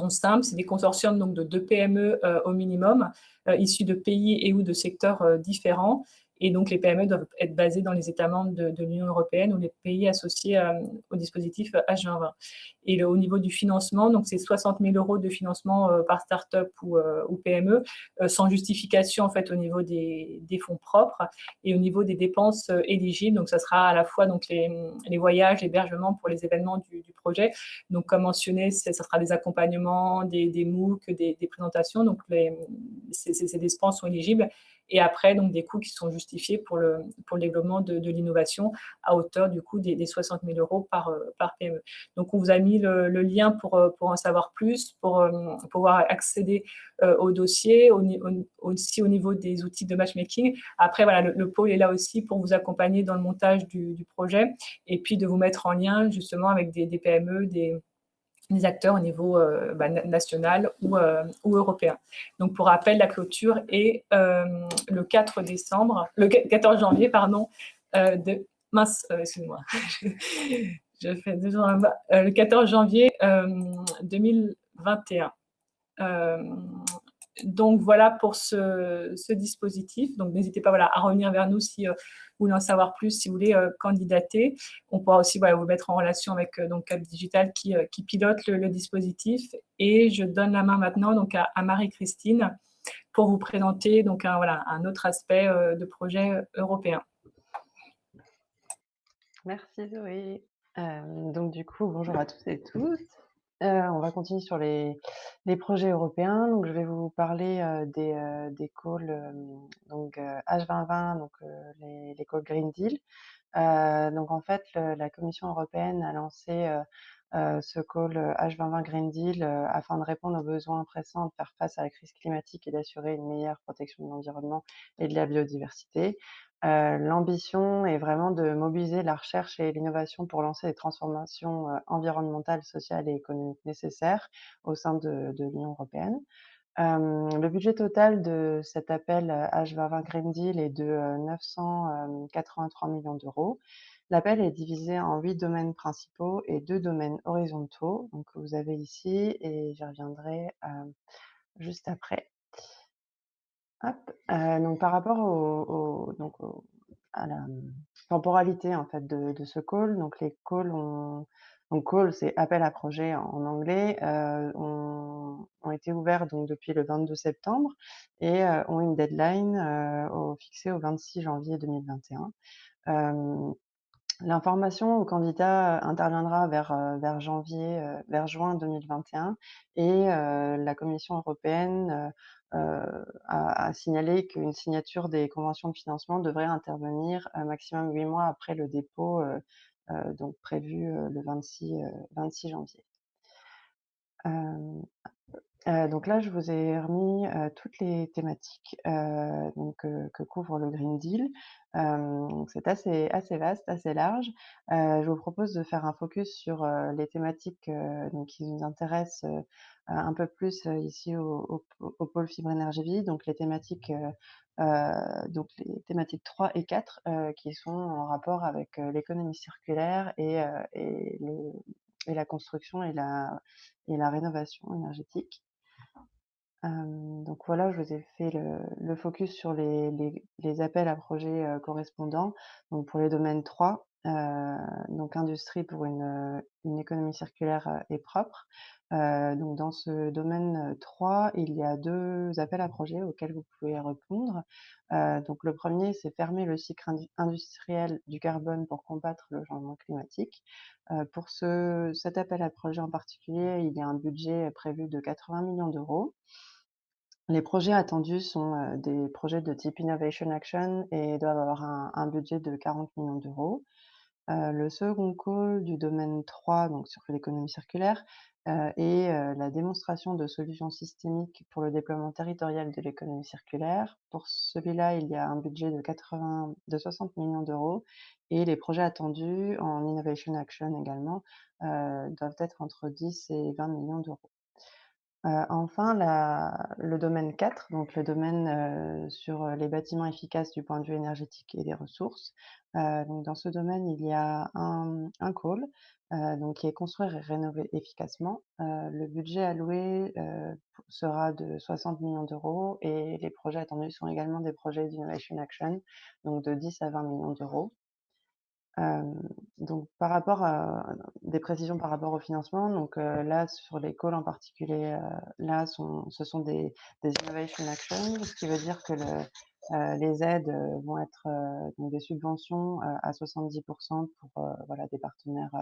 simples, c'est des consortiums donc de 2 PME au minimum, issus de pays et ou de secteurs différents. Et donc, les PME doivent être basées dans les États membres de l'Union européenne ou les pays associés au dispositif H2020. Et au niveau du financement, donc c'est 60 000 € de financement par start-up ou PME, sans justification en fait au niveau des fonds propres et au niveau des dépenses éligibles. Donc, ça sera à la fois donc les voyages, l'hébergement pour les événements du projet. Donc, comme mentionné, ça sera des accompagnements, des MOOC, des présentations. Donc, ces dépenses sont éligibles. Et après, donc, des coûts qui sont justifiés pour le développement de l'innovation à hauteur du coup des 60 000 € par PME. Donc, on vous a mis le lien pour en savoir plus, pour pouvoir accéder au dossier, aussi au niveau des outils de matchmaking. Après, voilà, le pôle est là aussi pour vous accompagner dans le montage du projet et puis de vous mettre en lien justement avec des PME, des acteurs au niveau national ou européen. Donc, pour rappel, la clôture est le 14 janvier, pardon, excusez-moi, je fais 2 jours là-bas, le 14 janvier 2021. Donc voilà pour ce dispositif. Donc n'hésitez pas à revenir vers nous si vous voulez en savoir plus, si vous voulez candidater. On pourra aussi vous mettre en relation avec donc Cap Digital qui pilote le dispositif. Et je donne la main maintenant donc à Marie-Christine pour vous présenter donc un autre aspect de projet européen. Merci Zoé. Donc du coup, bonjour à tous et toutes. On va continuer sur les projets européens. Donc je vais vous parler des calls donc H2020, donc les calls Green Deal. Donc en fait, la Commission européenne a lancé ce call H2020 Green Deal afin de répondre aux besoins pressants de faire face à la crise climatique et d'assurer une meilleure protection de l'environnement et de la biodiversité. L'ambition est vraiment de mobiliser la recherche et l'innovation pour lancer des transformations environnementales, sociales et économiques nécessaires au sein de l'Union européenne. Le budget total de cet appel H2020 Green Deal est de 983 millions d'euros. L'appel est divisé en 8 domaines principaux et 2 domaines horizontaux, donc que vous avez ici, et j'y reviendrai juste après. Hop, donc par rapport à la temporalité en fait de ce call, donc les calls call c'est appel à projet en anglais, ont été ouverts donc depuis le 22 septembre et ont une deadline fixée au 26 janvier 2021. L'information aux candidats interviendra vers juin 2021 et la Commission européenne a signalé qu'une signature des conventions de financement devrait intervenir maximum 8 mois après le dépôt donc prévu le 26 janvier. Donc là, je vous ai remis toutes les thématiques que couvre le Green Deal. Donc c'est assez vaste, assez large. Je vous propose de faire un focus sur les thématiques donc qui nous intéressent un peu plus ici au pôle Fibre Énergie Vie. Donc les thématiques 3 et 4 qui sont en rapport avec l'économie circulaire et la construction et la rénovation énergétique. Donc voilà, je vous ai fait le focus sur les appels à projets correspondants. Donc pour les domaines 3, donc industrie pour une économie circulaire et propre. Donc dans ce domaine 3, il y a 2 appels à projets auxquels vous pouvez répondre. Donc le premier, c'est fermer le cycle industriel du carbone pour combattre le changement climatique. Pour cet appel à projet en particulier, il y a un budget prévu de 80 millions d'euros. Les projets attendus sont des projets de type Innovation Action et doivent avoir un budget de 40 millions d'euros. Le second call du domaine 3, donc sur l'économie circulaire, est la démonstration de solutions systémiques pour le déploiement territorial de l'économie circulaire. Pour celui-là, il y a un budget de 60 millions d'euros et les projets attendus en Innovation Action également doivent être entre 10 et 20 millions d'euros. Enfin, le domaine 4, donc le domaine, sur, les bâtiments efficaces du point de vue énergétique et des ressources. Donc dans ce domaine, il y a un pôle, donc qui est construire et rénover efficacement. Le budget alloué, sera de 60 millions d'euros et les projets attendus sont également des projets d'Innovation Action, donc de 10 à 20 millions d'euros. Donc par rapport à des précisions par rapport au financement, donc là sur les calls en particulier, là ce sont des innovation actions, ce qui veut dire que les aides, vont être, donc des subventions, à 70 pour voilà des partenaires,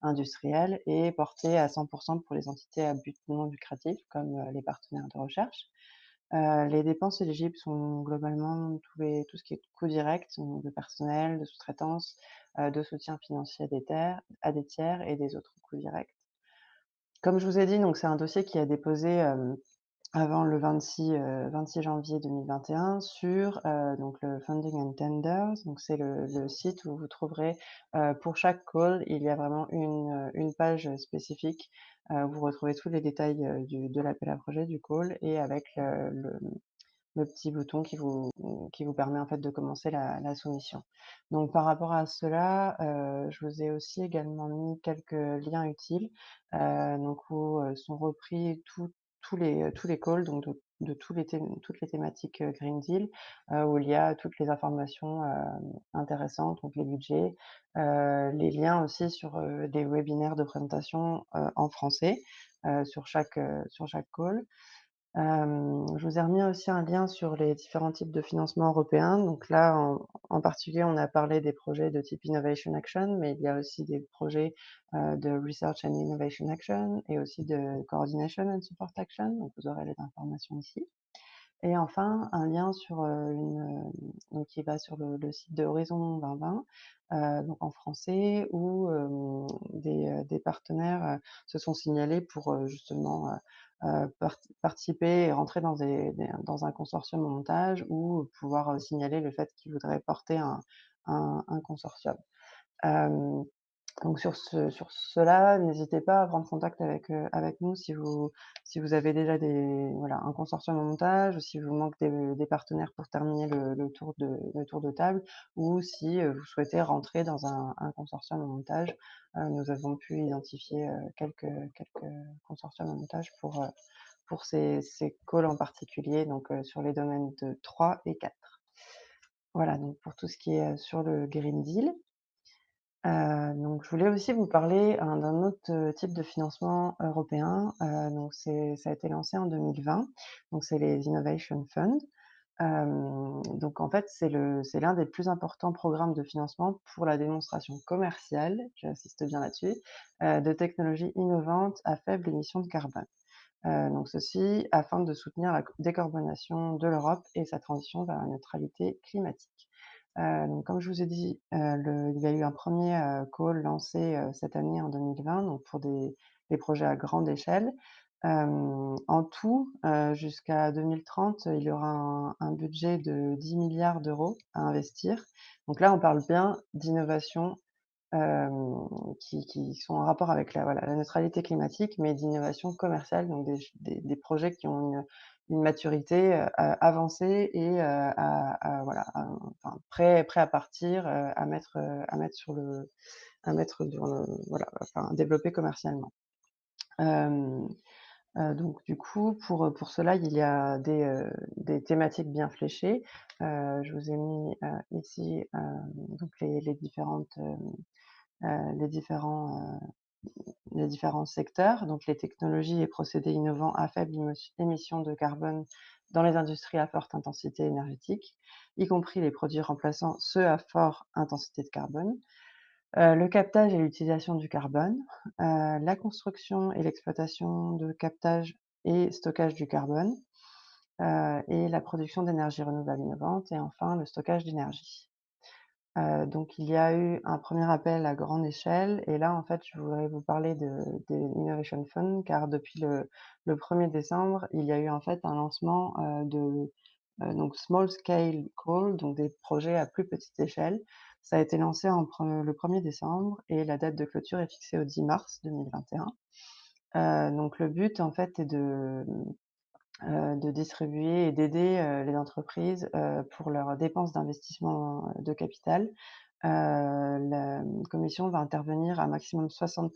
industriels et portées à 100 pour les entités à but non lucratif comme, les partenaires de recherche. Les dépenses éligibles sont globalement tout ce qui est coûts directs, donc de personnel, de sous-traitance, de soutien financier à des tiers et des autres coûts directs. Comme je vous ai dit, donc c'est un dossier qui a déposé, avant le 26 janvier 2021 sur, donc le Funding and Tenders. Donc c'est le site où vous trouverez, pour chaque call, il y a vraiment une page spécifique, où vous retrouvez tous les détails, de l'appel à projet, du call et avec, le petit bouton qui vous permet en fait de commencer la soumission. Donc par rapport à cela, je vous ai aussi également mis quelques liens utiles, donc où, sont repris tous les calls, donc de toutes les thématiques, Green Deal, où il y a toutes les informations, intéressantes, donc les budgets, les liens aussi sur, des webinaires de présentation, en français, sur chaque call. Je vous ai remis aussi un lien sur les différents types de financement européens. Donc là, en particulier, on a parlé des projets de type Innovation Action, mais il y a aussi des projets, de Research and Innovation Action et aussi de Coordination and Support Action. Donc vous aurez les informations ici. Et enfin, un lien sur, donc qui va sur le site de Horizon 2020, donc en français où, des partenaires, se sont signalés pour, justement, participer et rentrer dans un consortium en montage ou pouvoir, signaler le fait qu'ils voudraient porter un consortium. Hem donc sur cela, n'hésitez pas à prendre contact avec nous si vous avez déjà voilà, un consortium en montage ou si vous manque des partenaires pour terminer le tour de table ou si, vous souhaitez rentrer dans un consortium en montage. Nous avons pu identifier, quelques consortiums en montage pour ces calls en particulier, donc sur les domaines de 3 et 4. Voilà, donc pour tout ce qui est, sur le Green Deal. Donc je voulais aussi vous parler, d'un autre, type de financement européen, donc ça a été lancé en 2020, donc c'est les Innovation Fund. Donc en fait, c'est l'un des plus importants programmes de financement pour la démonstration commerciale, j'insiste bien là-dessus, de technologies innovantes à faible émission de carbone. Donc ceci afin de soutenir la décarbonation de l'Europe et sa transition vers la neutralité climatique. Donc comme je vous ai dit, il y a eu un premier call lancé, cette année en 2020, donc pour des projets à grande échelle. En tout, jusqu'à 2030, il y aura un budget de 10 milliards d'euros à investir. Donc là, on parle bien d'innovations, qui sont en rapport avec la neutralité climatique, mais d'innovation commerciale, donc des projets qui ont une maturité, avancée et voilà, enfin prêts à partir, à mettre dans le voilà, enfin développer commercialement. Hem, donc du coup, pour cela, il y a des thématiques bien fléchées. Je vous ai mis, ici, donc les différentes, les différents, les différents secteurs, donc les technologies et procédés innovants à faible émission de carbone dans les industries à forte intensité énergétique, y compris les produits remplaçant ceux à forte intensité de carbone, le captage et l'utilisation du carbone, la construction et l'exploitation de captage et stockage du carbone, et la production d'énergie renouvelable innovante et enfin le stockage d'énergie. Donc il y a eu un premier appel à grande échelle et là, en fait, je voudrais vous parler des Innovation Fund car depuis le 1er décembre, il y a eu en fait un lancement, donc Small Scale Call, donc des projets à plus petite échelle. Ça a été lancé le 1er décembre et la date de clôture est fixée au 10 mars 2021. Donc le but, en fait, est de distribuer et d'aider, les entreprises, pour leurs dépenses d'investissement, de capital. La commission va intervenir à maximum 60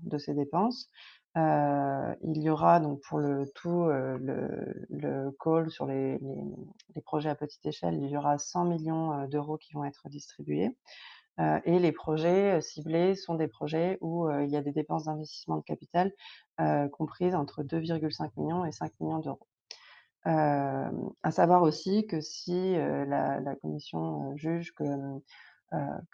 de ces dépenses. Il y aura donc pour le tout, le call sur les projets à petite échelle, il y aura 100 millions d'euros qui vont être distribués. Et les projets, ciblés sont des projets où, il y a des dépenses d'investissement de capital, comprises entre 2,5 millions et 5 millions d'euros. À savoir aussi que si, la commission, juge que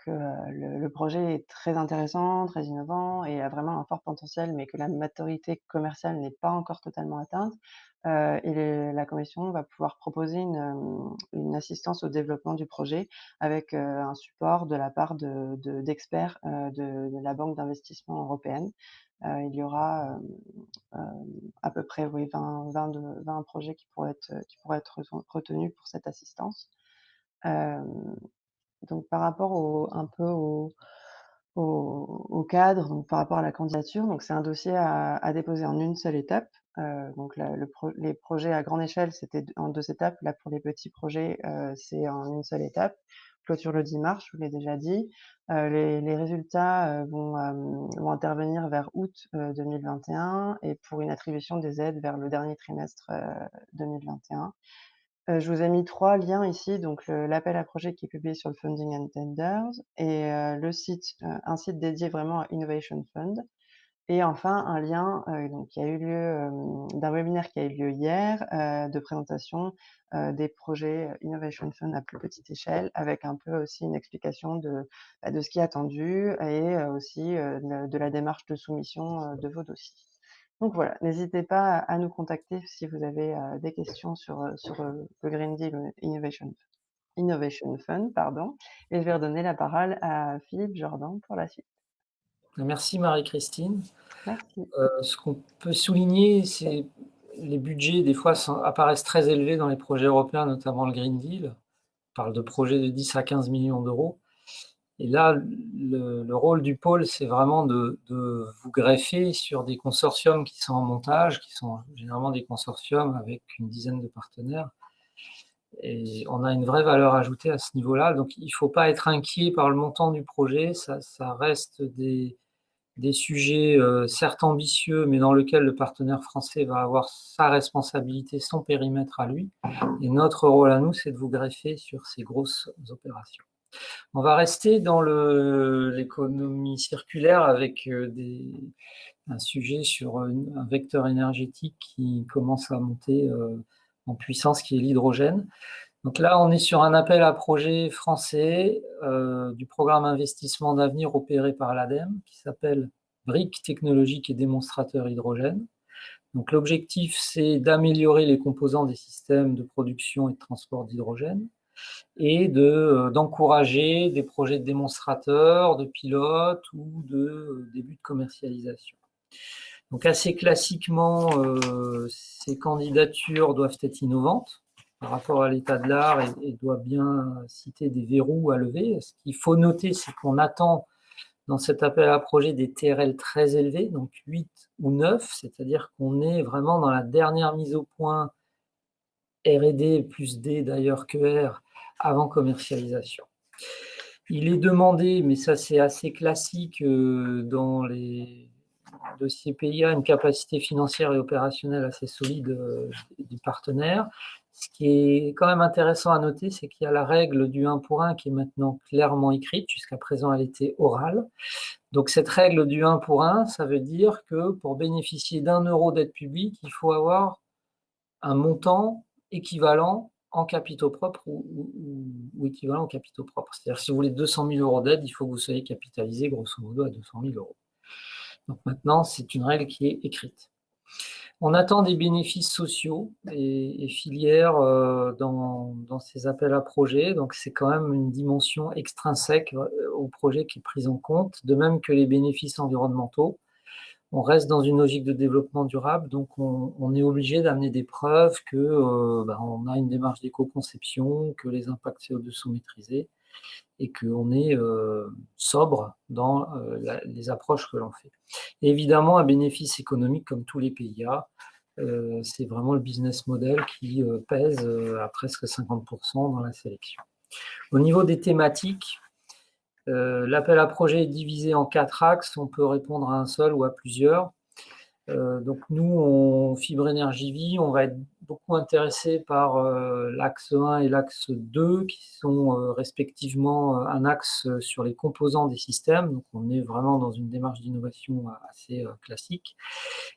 le projet est très intéressant, très innovant et a vraiment un fort potentiel, mais que la maturité commerciale n'est pas encore totalement atteinte, la commission va pouvoir proposer une assistance au développement du projet avec, un support de la part d'experts, de la banque d'investissement européenne. Il y aura, à peu près, oui, 20 projets qui pourraient être retenus pour cette assistance. Hem Donc par rapport un peu au cadre, donc par rapport à la candidature, donc c'est un dossier à déposer en une seule étape. Donc les projets à grande échelle, c'était en 2 étapes. Là, pour les petits projets, c'est en une seule étape. Clôture le 10 mars, je vous l'ai déjà dit. Les résultats, vont intervenir vers août, 2021 et pour une attribution des aides vers le dernier trimestre, 2021. Je vous ai mis 3 liens ici, donc l'appel à projet qui est publié sur le Funding and Tenders et un site dédié vraiment à Innovation Fund et enfin un lien, donc qui a eu lieu, d'un webinaire qui a eu lieu hier, de présentation, des projets, Innovation Fund à plus petite échelle avec un peu aussi une explication de ce qui est attendu et aussi, de la démarche de soumission, de vos dossiers. Donc voilà, n'hésitez pas à nous contacter si vous avez, des questions sur le Green Deal Innovation Fund, pardon, et je vais redonner la parole à Philippe Jordan pour la suite. Merci Marie-Christine. Merci. Ce qu'on peut souligner, c'est les budgets, des fois, apparaissent très élevés dans les projets européens, notamment le Green Deal. On parle de projets de 10 à 15 millions d'euros. Et là, le rôle du pôle, c'est vraiment de vous greffer sur des consortiums qui sont en montage, qui sont généralement des consortiums avec une dizaine de partenaires. Et on a une vraie valeur ajoutée à ce niveau-là. Donc, il ne faut pas être inquiet par le montant du projet. Ça reste des sujets, certes ambitieux, mais dans lesquels le partenaire français va avoir sa responsabilité, son périmètre à lui. Et notre rôle à nous, c'est de vous greffer sur ces grosses opérations. On va rester dans l'économie circulaire avec un sujet sur un vecteur énergétique qui commence à monter en puissance, qui est l'hydrogène. Donc là, on est sur un appel à projet français du programme investissement d'avenir opéré par l'ADEME, qui s'appelle Briques technologiques et démonstrateurs hydrogène. Donc l'objectif, c'est d'améliorer les composants des systèmes de production et de transport d'hydrogène et d'encourager des projets de démonstrateurs, de pilotes ou de début de commercialisation. Donc assez classiquement, ces candidatures doivent être innovantes par rapport à l'état de l'art et doivent bien citer des verrous à lever. Ce qu'il faut noter, c'est qu'on attend dans cet appel à projet des TRL très élevés, donc 8 ou 9, c'est-à-dire qu'on est vraiment dans la dernière mise au point R&D plus D d'ailleurs que R avant commercialisation. Il est demandé, mais ça c'est assez classique dans les dossiers PIA, une capacité financière et opérationnelle assez solide du partenaire. Ce qui est quand même intéressant à noter, c'est qu'il y a la règle du 1 pour 1 qui est maintenant clairement écrite. Jusqu'à présent, elle était orale. Donc cette règle du 1 pour 1, ça veut dire que pour bénéficier d'1 euro d'aide publique, il faut avoir un montant équivalent en capitaux propres ou équivalent en capitaux propres. C'est-à-dire si vous voulez 200 000 euros d'aide, il faut que vous soyez capitalisé grosso modo à 200 000 euros. Donc maintenant, c'est une règle qui est écrite. On attend des bénéfices sociaux et filières dans ces appels à projets, donc c'est quand même une dimension extrinsèque au projet qui est prise en compte, de même que les bénéfices environnementaux. On reste dans une logique de développement durable, donc on est obligé d'amener des preuves que on a une démarche d'éco-conception, que les impacts CO2 sont maîtrisés. et qu'on est sobre dans les approches que l'on fait. Et évidemment, un bénéfice économique comme tous les PIA, c'est vraiment le business model qui pèse à presque 50% dans la sélection. Au niveau des thématiques, l'appel à projet est divisé en 4 axes, on peut répondre à un seul ou à plusieurs. Donc nous, Fibre Énergie Vie, on va être beaucoup intéressé par l'axe 1 et l'axe 2, qui sont respectivement un axe sur les composants des systèmes, donc on est vraiment dans une démarche d'innovation assez classique,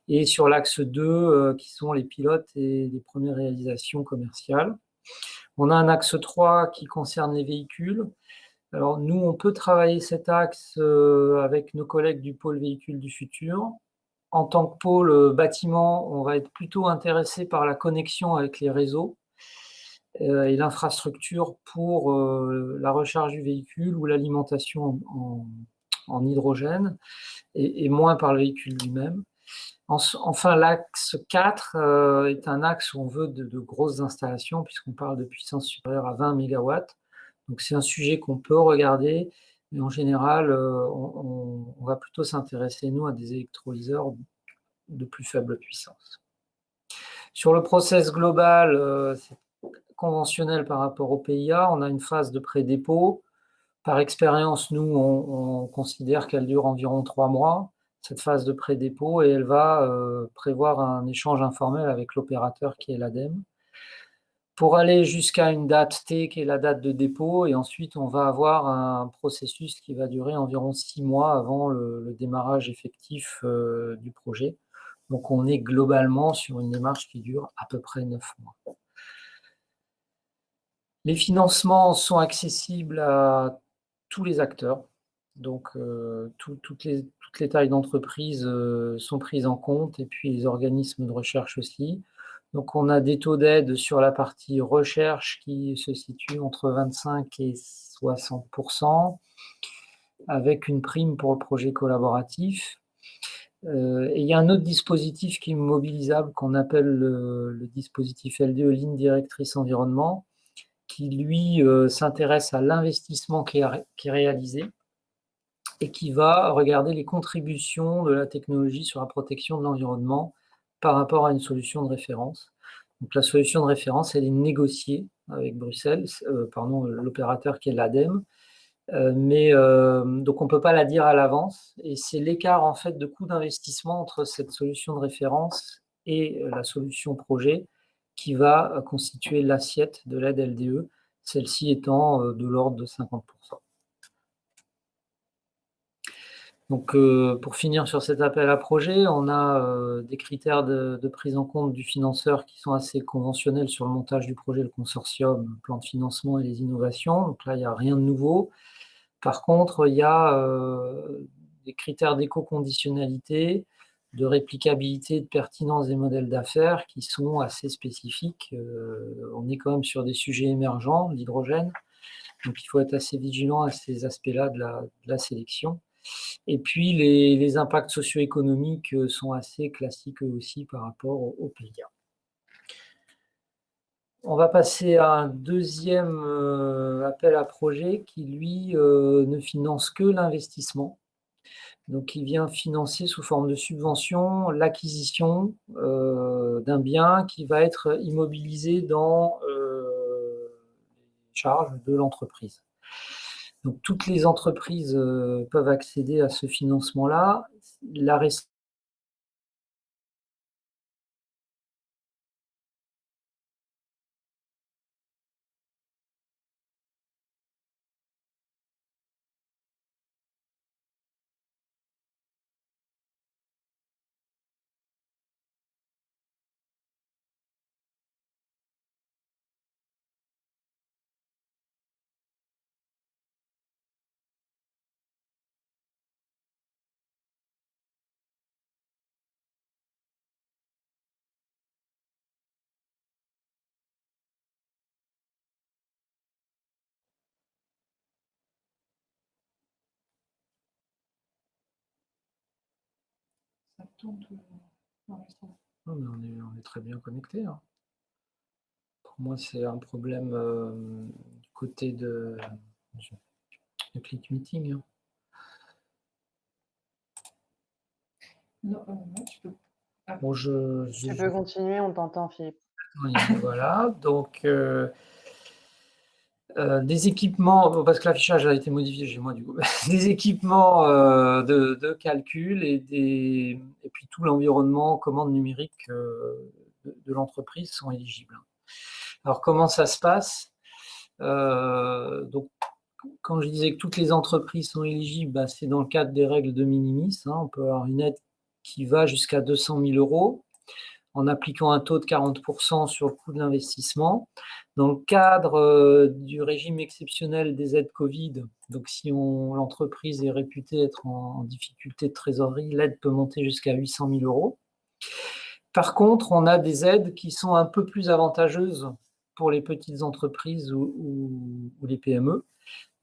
et sur l'axe 2, qui sont les pilotes et les premières réalisations commerciales. On a un axe 3 qui concerne les véhicules. Alors nous, on peut travailler cet axe avec nos collègues du pôle véhicules du futur. En tant que pôle bâtiment, on va être plutôt intéressé par la connexion avec les réseaux et l'infrastructure pour la recharge du véhicule ou l'alimentation en hydrogène et moins par le véhicule lui-même. Enfin, l'axe 4 est un axe où on veut de grosses installations puisqu'on parle de puissance supérieure à 20 MW. Donc c'est un sujet qu'on peut regarder, mais en général, on va plutôt s'intéresser, nous, à des électrolyseurs de plus faible puissance. Sur le process global, c'est conventionnel par rapport au PIA, on a une phase de pré-dépôt. Par expérience, nous, on considère qu'elle dure environ 3 mois, cette phase de pré-dépôt, et elle va prévoir un échange informel avec l'opérateur qui est l'ADEME, pour aller jusqu'à une date T qui est la date de dépôt, et ensuite on va avoir un processus qui va durer environ 6 mois avant le démarrage effectif du projet. Donc on est globalement sur une démarche qui dure à peu près 9 mois. Les financements sont accessibles à tous les acteurs, donc toutes les tailles d'entreprise sont prises en compte, et puis les organismes de recherche aussi. Donc on a des taux d'aide sur la partie recherche qui se situent entre 25 et 60%, avec une prime pour le projet collaboratif. Et il y a un autre dispositif qui est mobilisable qu'on appelle le dispositif LDE, ligne directrice environnement, qui lui s'intéresse à l'investissement qui est réalisé et qui va regarder les contributions de la technologie sur la protection de l'environnement par rapport à une solution de référence. Donc la solution de référence, elle est négociée avec Bruxelles, l'opérateur qui est l'ADEME, donc on ne peut pas la dire à l'avance, et c'est l'écart en fait de coût d'investissement entre cette solution de référence et la solution projet qui va constituer l'assiette de l'aide LDE, celle-ci étant de l'ordre de 50%. Donc pour finir sur cet appel à projet, on a des critères de prise en compte du financeur qui sont assez conventionnels sur le montage du projet, le consortium, le plan de financement et les innovations. Donc là, il n'y a rien de nouveau. Par contre, il y a des critères d'éco-conditionnalité, de réplicabilité, de pertinence des modèles d'affaires qui sont assez spécifiques. On est quand même sur des sujets émergents, l'hydrogène, donc il faut être assez vigilant à ces aspects-là de la sélection. Et puis les impacts socio-économiques sont assez classiques eux aussi par rapport au PIA. On va passer à un deuxième appel à projet qui, lui, ne finance que l'investissement. Donc, il vient financer sous forme de subvention l'acquisition d'un bien qui va être immobilisé dans les charges de l'entreprise. Donc, toutes les entreprises peuvent accéder à ce financement-là. La On est très bien connecté. Hein. Pour moi, c'est un problème du côté de Le click meeting. Hein. Non, tu peux. Bon, Tu peux continuer, on t'entend, Philippe. Oui, voilà, donc des équipements, parce que l'affichage a été modifié chez moi du coup, des équipements de calcul et puis tout l'environnement commande numérique de l'entreprise sont éligibles. Alors comment ça se passe? Donc, quand je disais que toutes les entreprises sont éligibles, bah, c'est dans le cadre des règles de minimis. Hein, on peut avoir une aide qui va jusqu'à 200 000 € en appliquant un taux de 40% sur le coût de l'investissement. Dans le cadre du régime exceptionnel des aides Covid, donc si l'entreprise est réputée être en difficulté de trésorerie, l'aide peut monter jusqu'à 800 000 €. Par contre, on a des aides qui sont un peu plus avantageuses pour les petites entreprises ou les PME.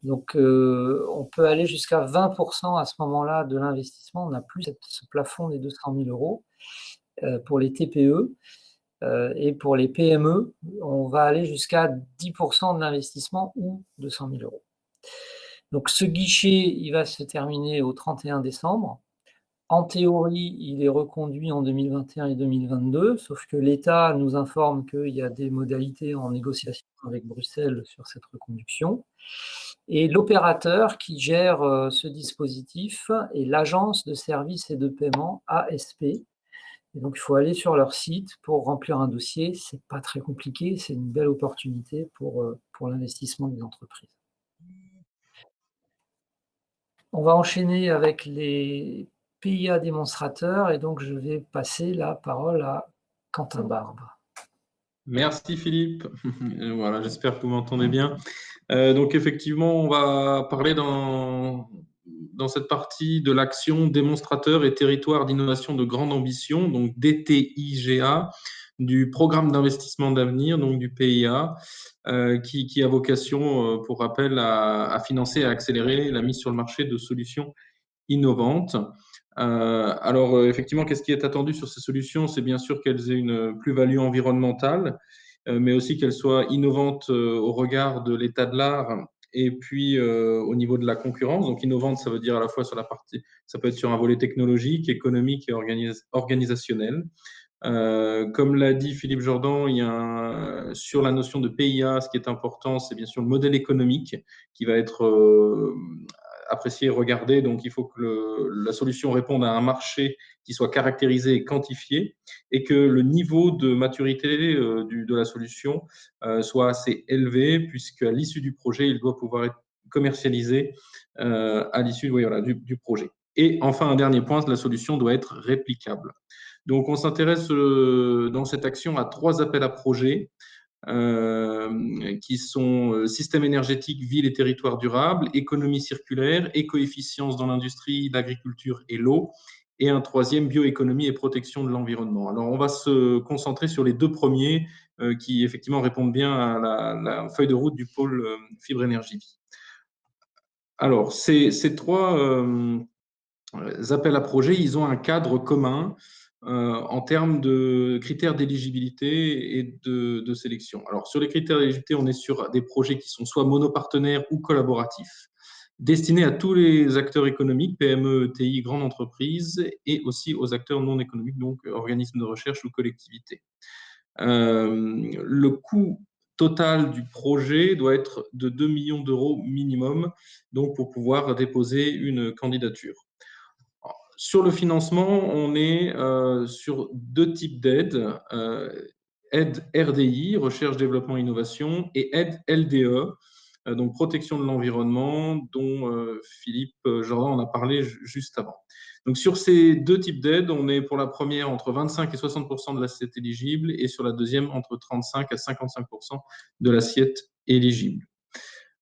Donc, on peut aller jusqu'à 20% à ce moment-là de l'investissement. On n'a plus ce plafond des 200 000 € pour les TPE. Et pour les PME, on va aller jusqu'à 10% de l'investissement ou 200 000 €. Donc, ce guichet, il va se terminer au 31 décembre. En théorie, il est reconduit en 2021 et 2022, sauf que l'État nous informe qu'il y a des modalités en négociation avec Bruxelles sur cette reconduction. Et l'opérateur qui gère ce dispositif est l'Agence de services et de paiement, ASP. Et donc, il faut aller sur leur site pour remplir un dossier. Ce n'est pas très compliqué, c'est une belle opportunité pour l'investissement des entreprises. On va enchaîner avec les PIA démonstrateurs et donc je vais passer la parole à Quentin Barbe. Merci Philippe. Voilà, j'espère que vous m'entendez bien. Donc effectivement, on va parler dans cette partie de l'action démonstrateur et territoire d'innovation de grande ambition, donc DTIGA, du programme d'investissement d'avenir, donc du PIA, qui a vocation, pour rappel, à financer et à accélérer la mise sur le marché de solutions innovantes. Alors, effectivement, qu'est-ce qui est attendu sur ces solutions? C'est bien sûr qu'elles aient une plus-value environnementale, mais aussi qu'elles soient innovantes au regard de l'état de l'art et puis au niveau de la concurrence. Donc, innovante, ça veut dire à la fois sur la partie, ça peut être sur un volet technologique, économique et organisationnel. Comme l'a dit Philippe Jordan, sur la notion de PIA, ce qui est important, c'est bien sûr le modèle économique qui va être apprécié et regardé. Donc, il faut que la solution réponde à un marché qui soit caractérisé et quantifié et que le niveau de maturité de la solution soit assez élevé, puisqu'à l'issue du projet, il doit pouvoir être commercialisé à l'issue du projet. Et enfin, un dernier point, la solution doit être réplicable. Donc, on s'intéresse dans cette action à 3 appels à projets qui sont système énergétique, ville et territoire durable, économie circulaire, éco-efficience dans l'industrie, l'agriculture et l'eau, et un 3e, bioéconomie et protection de l'environnement. Alors, on va se concentrer sur les 2 premiers qui, effectivement, répondent bien à la feuille de route du pôle Fibre Énergie Vie. Alors, ces 3 appels à projets, ils ont un cadre commun en termes de critères d'éligibilité et de sélection. Alors, sur les critères d'éligibilité, on est sur des projets qui sont soit monopartenaires ou collaboratifs, destinés à tous les acteurs économiques, PME, ETI, grandes entreprises, et aussi aux acteurs non économiques, donc organismes de recherche ou collectivités. Le coût total du projet doit être de 2 millions d'euros minimum, donc pour pouvoir déposer une candidature. Sur le financement, on est sur 2 types d'aides. Aide RDI, recherche, développement, innovation, et aide LDE, donc protection de l'environnement, dont Philippe Jordan en a parlé juste avant. Donc sur ces 2 types d'aides, on est pour la première entre 25 et 60% de l'assiette éligible, et sur la deuxième entre 35 à 55% de l'assiette éligible.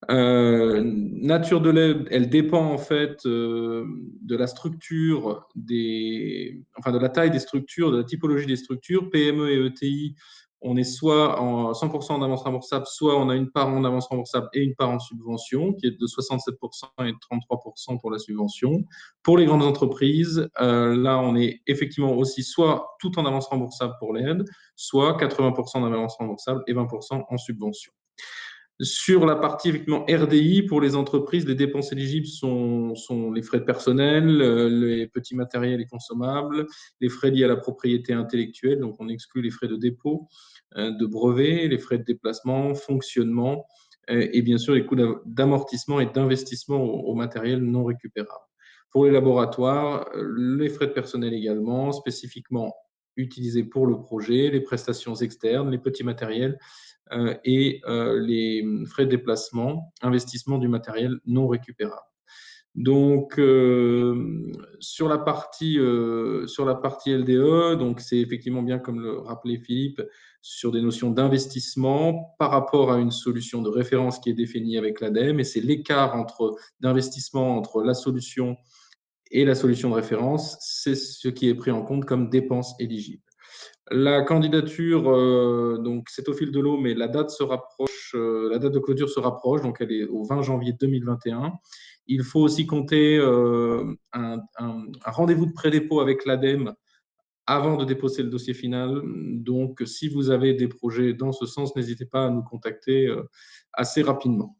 Nature de l'aide, elle dépend en fait de la structure de la taille des structures, de la typologie des structures. PME et ETI, on est soit en 100% en avance remboursable, soit on a une part en avance remboursable et une part en subvention, qui est de 67% et de 33% pour la subvention. Pour les grandes entreprises, là, on est effectivement aussi soit tout en avance remboursable pour l'aide, soit 80% en avance remboursable et 20% en subvention. Sur la partie effectivement RDI, pour les entreprises, les dépenses éligibles sont les frais de personnel, les petits matériels et consommables, les frais liés à la propriété intellectuelle, donc on exclut les frais de dépôt, de brevet, les frais de déplacement, fonctionnement, et bien sûr les coûts d'amortissement et d'investissement au matériel non récupérable. Pour les laboratoires, les frais de personnel également, spécifiquement utilisés pour le projet, les prestations externes, les petits matériels, et les frais de déplacement, investissement du matériel non récupérable. Donc, sur la partie LDE, donc c'est effectivement bien, comme le rappelait Philippe, sur des notions d'investissement par rapport à une solution de référence qui est définie avec l'ADEME, et c'est l'écart d'investissement entre la solution et la solution de référence, c'est ce qui est pris en compte comme dépenses éligibles. La candidature, donc c'est au fil de l'eau, mais la date de clôture se rapproche, donc elle est au 20 janvier 2021. Il faut aussi compter un rendez-vous de pré-dépôt avec l'ADEME avant de déposer le dossier final. Donc, si vous avez des projets dans ce sens, n'hésitez pas à nous contacter assez rapidement.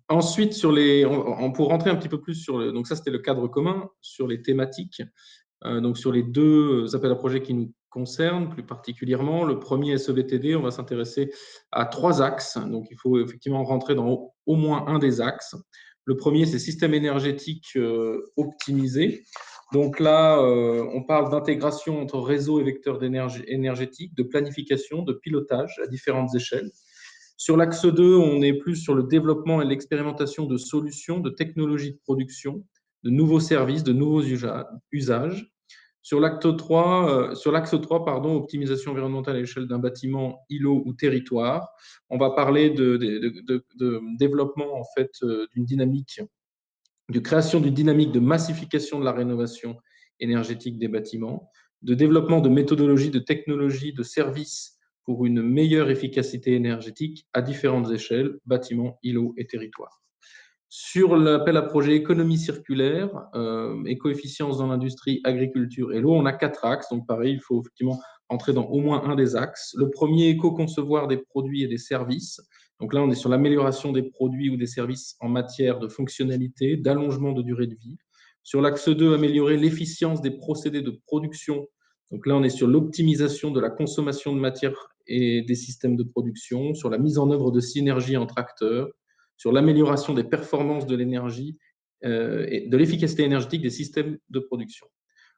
Ensuite, pour rentrer un petit peu plus donc ça c'était le cadre commun, sur les thématiques. Donc, sur les deux appels à projets qui nous concernent plus particulièrement, le premier SEVTD, on va s'intéresser à 3 axes. Donc, il faut effectivement rentrer dans au moins un des axes. Le premier, c'est système énergétique optimisé. Donc là, on parle d'intégration entre réseaux et vecteurs d'énergie énergétique, de planification, de pilotage à différentes échelles. Sur l'axe 2, on est plus sur le développement et l'expérimentation de solutions, de technologies de production, de nouveaux services, de nouveaux usages. Sur l'axe 3, optimisation environnementale à l'échelle d'un bâtiment, îlot ou territoire, on va parler de développement en fait d'une dynamique, de création d'une dynamique de massification de la rénovation énergétique des bâtiments, de développement de méthodologies, de technologies, de services pour une meilleure efficacité énergétique à différentes échelles, bâtiments, îlots et territoires. Sur l'appel à projet économie circulaire, éco-efficience dans l'industrie, agriculture et l'eau, on a 4 axes. Donc pareil, il faut effectivement entrer dans au moins un des axes. Le premier, éco-concevoir des produits et des services. Donc là, on est sur l'amélioration des produits ou des services en matière de fonctionnalité, d'allongement de durée de vie. Sur l'axe 2, améliorer l'efficience des procédés de production. Donc là, on est sur l'optimisation de la consommation de matière et des systèmes de production, sur la mise en œuvre de synergies entre acteurs, sur l'amélioration des performances de l'énergie et de l'efficacité énergétique des systèmes de production.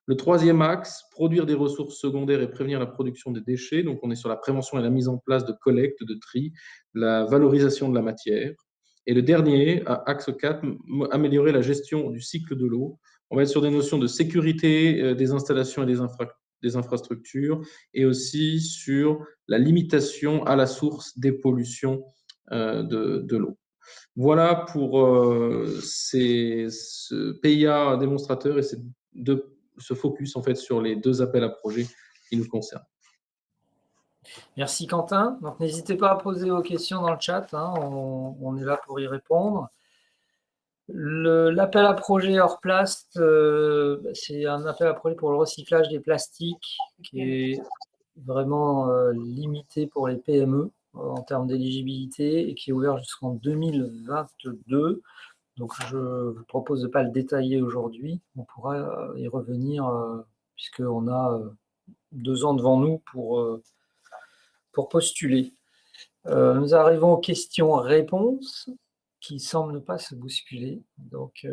Le troisième axe, produire des ressources secondaires et prévenir la production des déchets. Donc, on est sur la prévention et la mise en place de collecte, de tri, la valorisation de la matière. Et le dernier, axe 4, améliorer la gestion du cycle de l'eau. On va être sur des notions de sécurité des installations et des infrastructures, et aussi sur la limitation à la source des pollutions de l'eau. Voilà pour ce PIA démonstrateur et ce focus en fait sur les 2 appels à projets qui nous concernent. Merci Quentin. Donc n'hésitez pas à poser vos questions dans le chat, hein, on est là pour y répondre. L'appel à projet Orplast, c'est un appel à projet pour le recyclage des plastiques qui est vraiment limité pour les PME en termes d'éligibilité et qui est ouvert jusqu'en 2022. Donc je vous propose de ne pas le détailler aujourd'hui. On pourra y revenir puisqu'on a 2 ans devant nous pour postuler. Nous arrivons aux questions-réponses qui semblent ne pas se bousculer. Donc,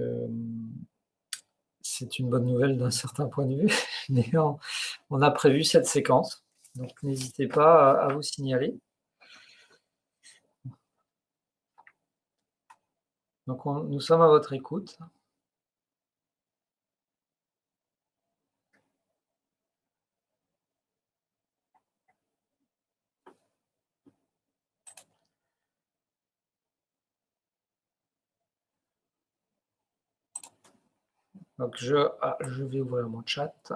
c'est une bonne nouvelle d'un certain point de vue. Mais on a prévu cette séquence. Donc, n'hésitez pas à vous signaler. Donc, nous sommes à votre écoute. Donc, je vais ouvrir mon chat.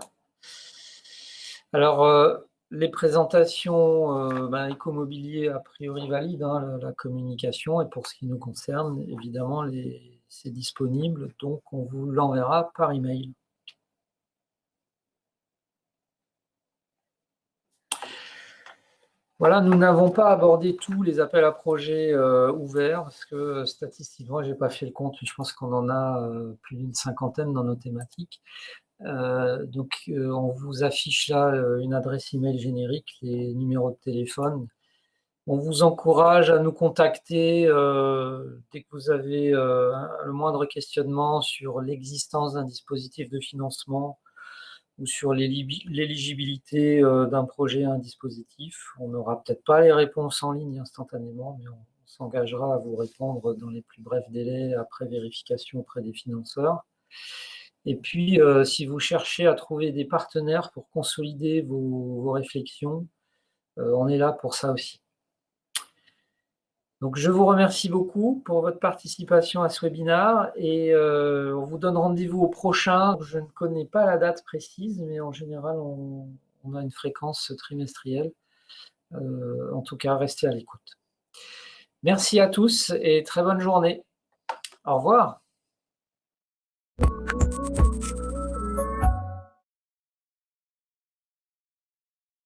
Alors, les présentations écomobilier, a priori valide, hein, la communication. Et pour ce qui nous concerne, évidemment, c'est disponible. Donc, on vous l'enverra par email. Voilà, nous n'avons pas abordé tous les appels à projets ouverts, parce que statistiquement, je n'ai pas fait le compte, mais je pense qu'on en a plus d'une cinquantaine dans nos thématiques. Donc, on vous affiche là une adresse email générique, les numéros de téléphone. On vous encourage à nous contacter dès que vous avez le moindre questionnement sur l'existence d'un dispositif de financement ou sur l'éligibilité d'un projet à un dispositif. On n'aura peut-être pas les réponses en ligne instantanément, mais on s'engagera à vous répondre dans les plus brefs délais après vérification auprès des financeurs. Et puis, si vous cherchez à trouver des partenaires pour consolider vos réflexions, on est là pour ça aussi. Donc, je vous remercie beaucoup pour votre participation à ce webinaire et on vous donne rendez-vous au prochain. Je ne connais pas la date précise, mais en général, on a une fréquence trimestrielle. En tout cas, restez à l'écoute. Merci à tous et très bonne journée. Au revoir.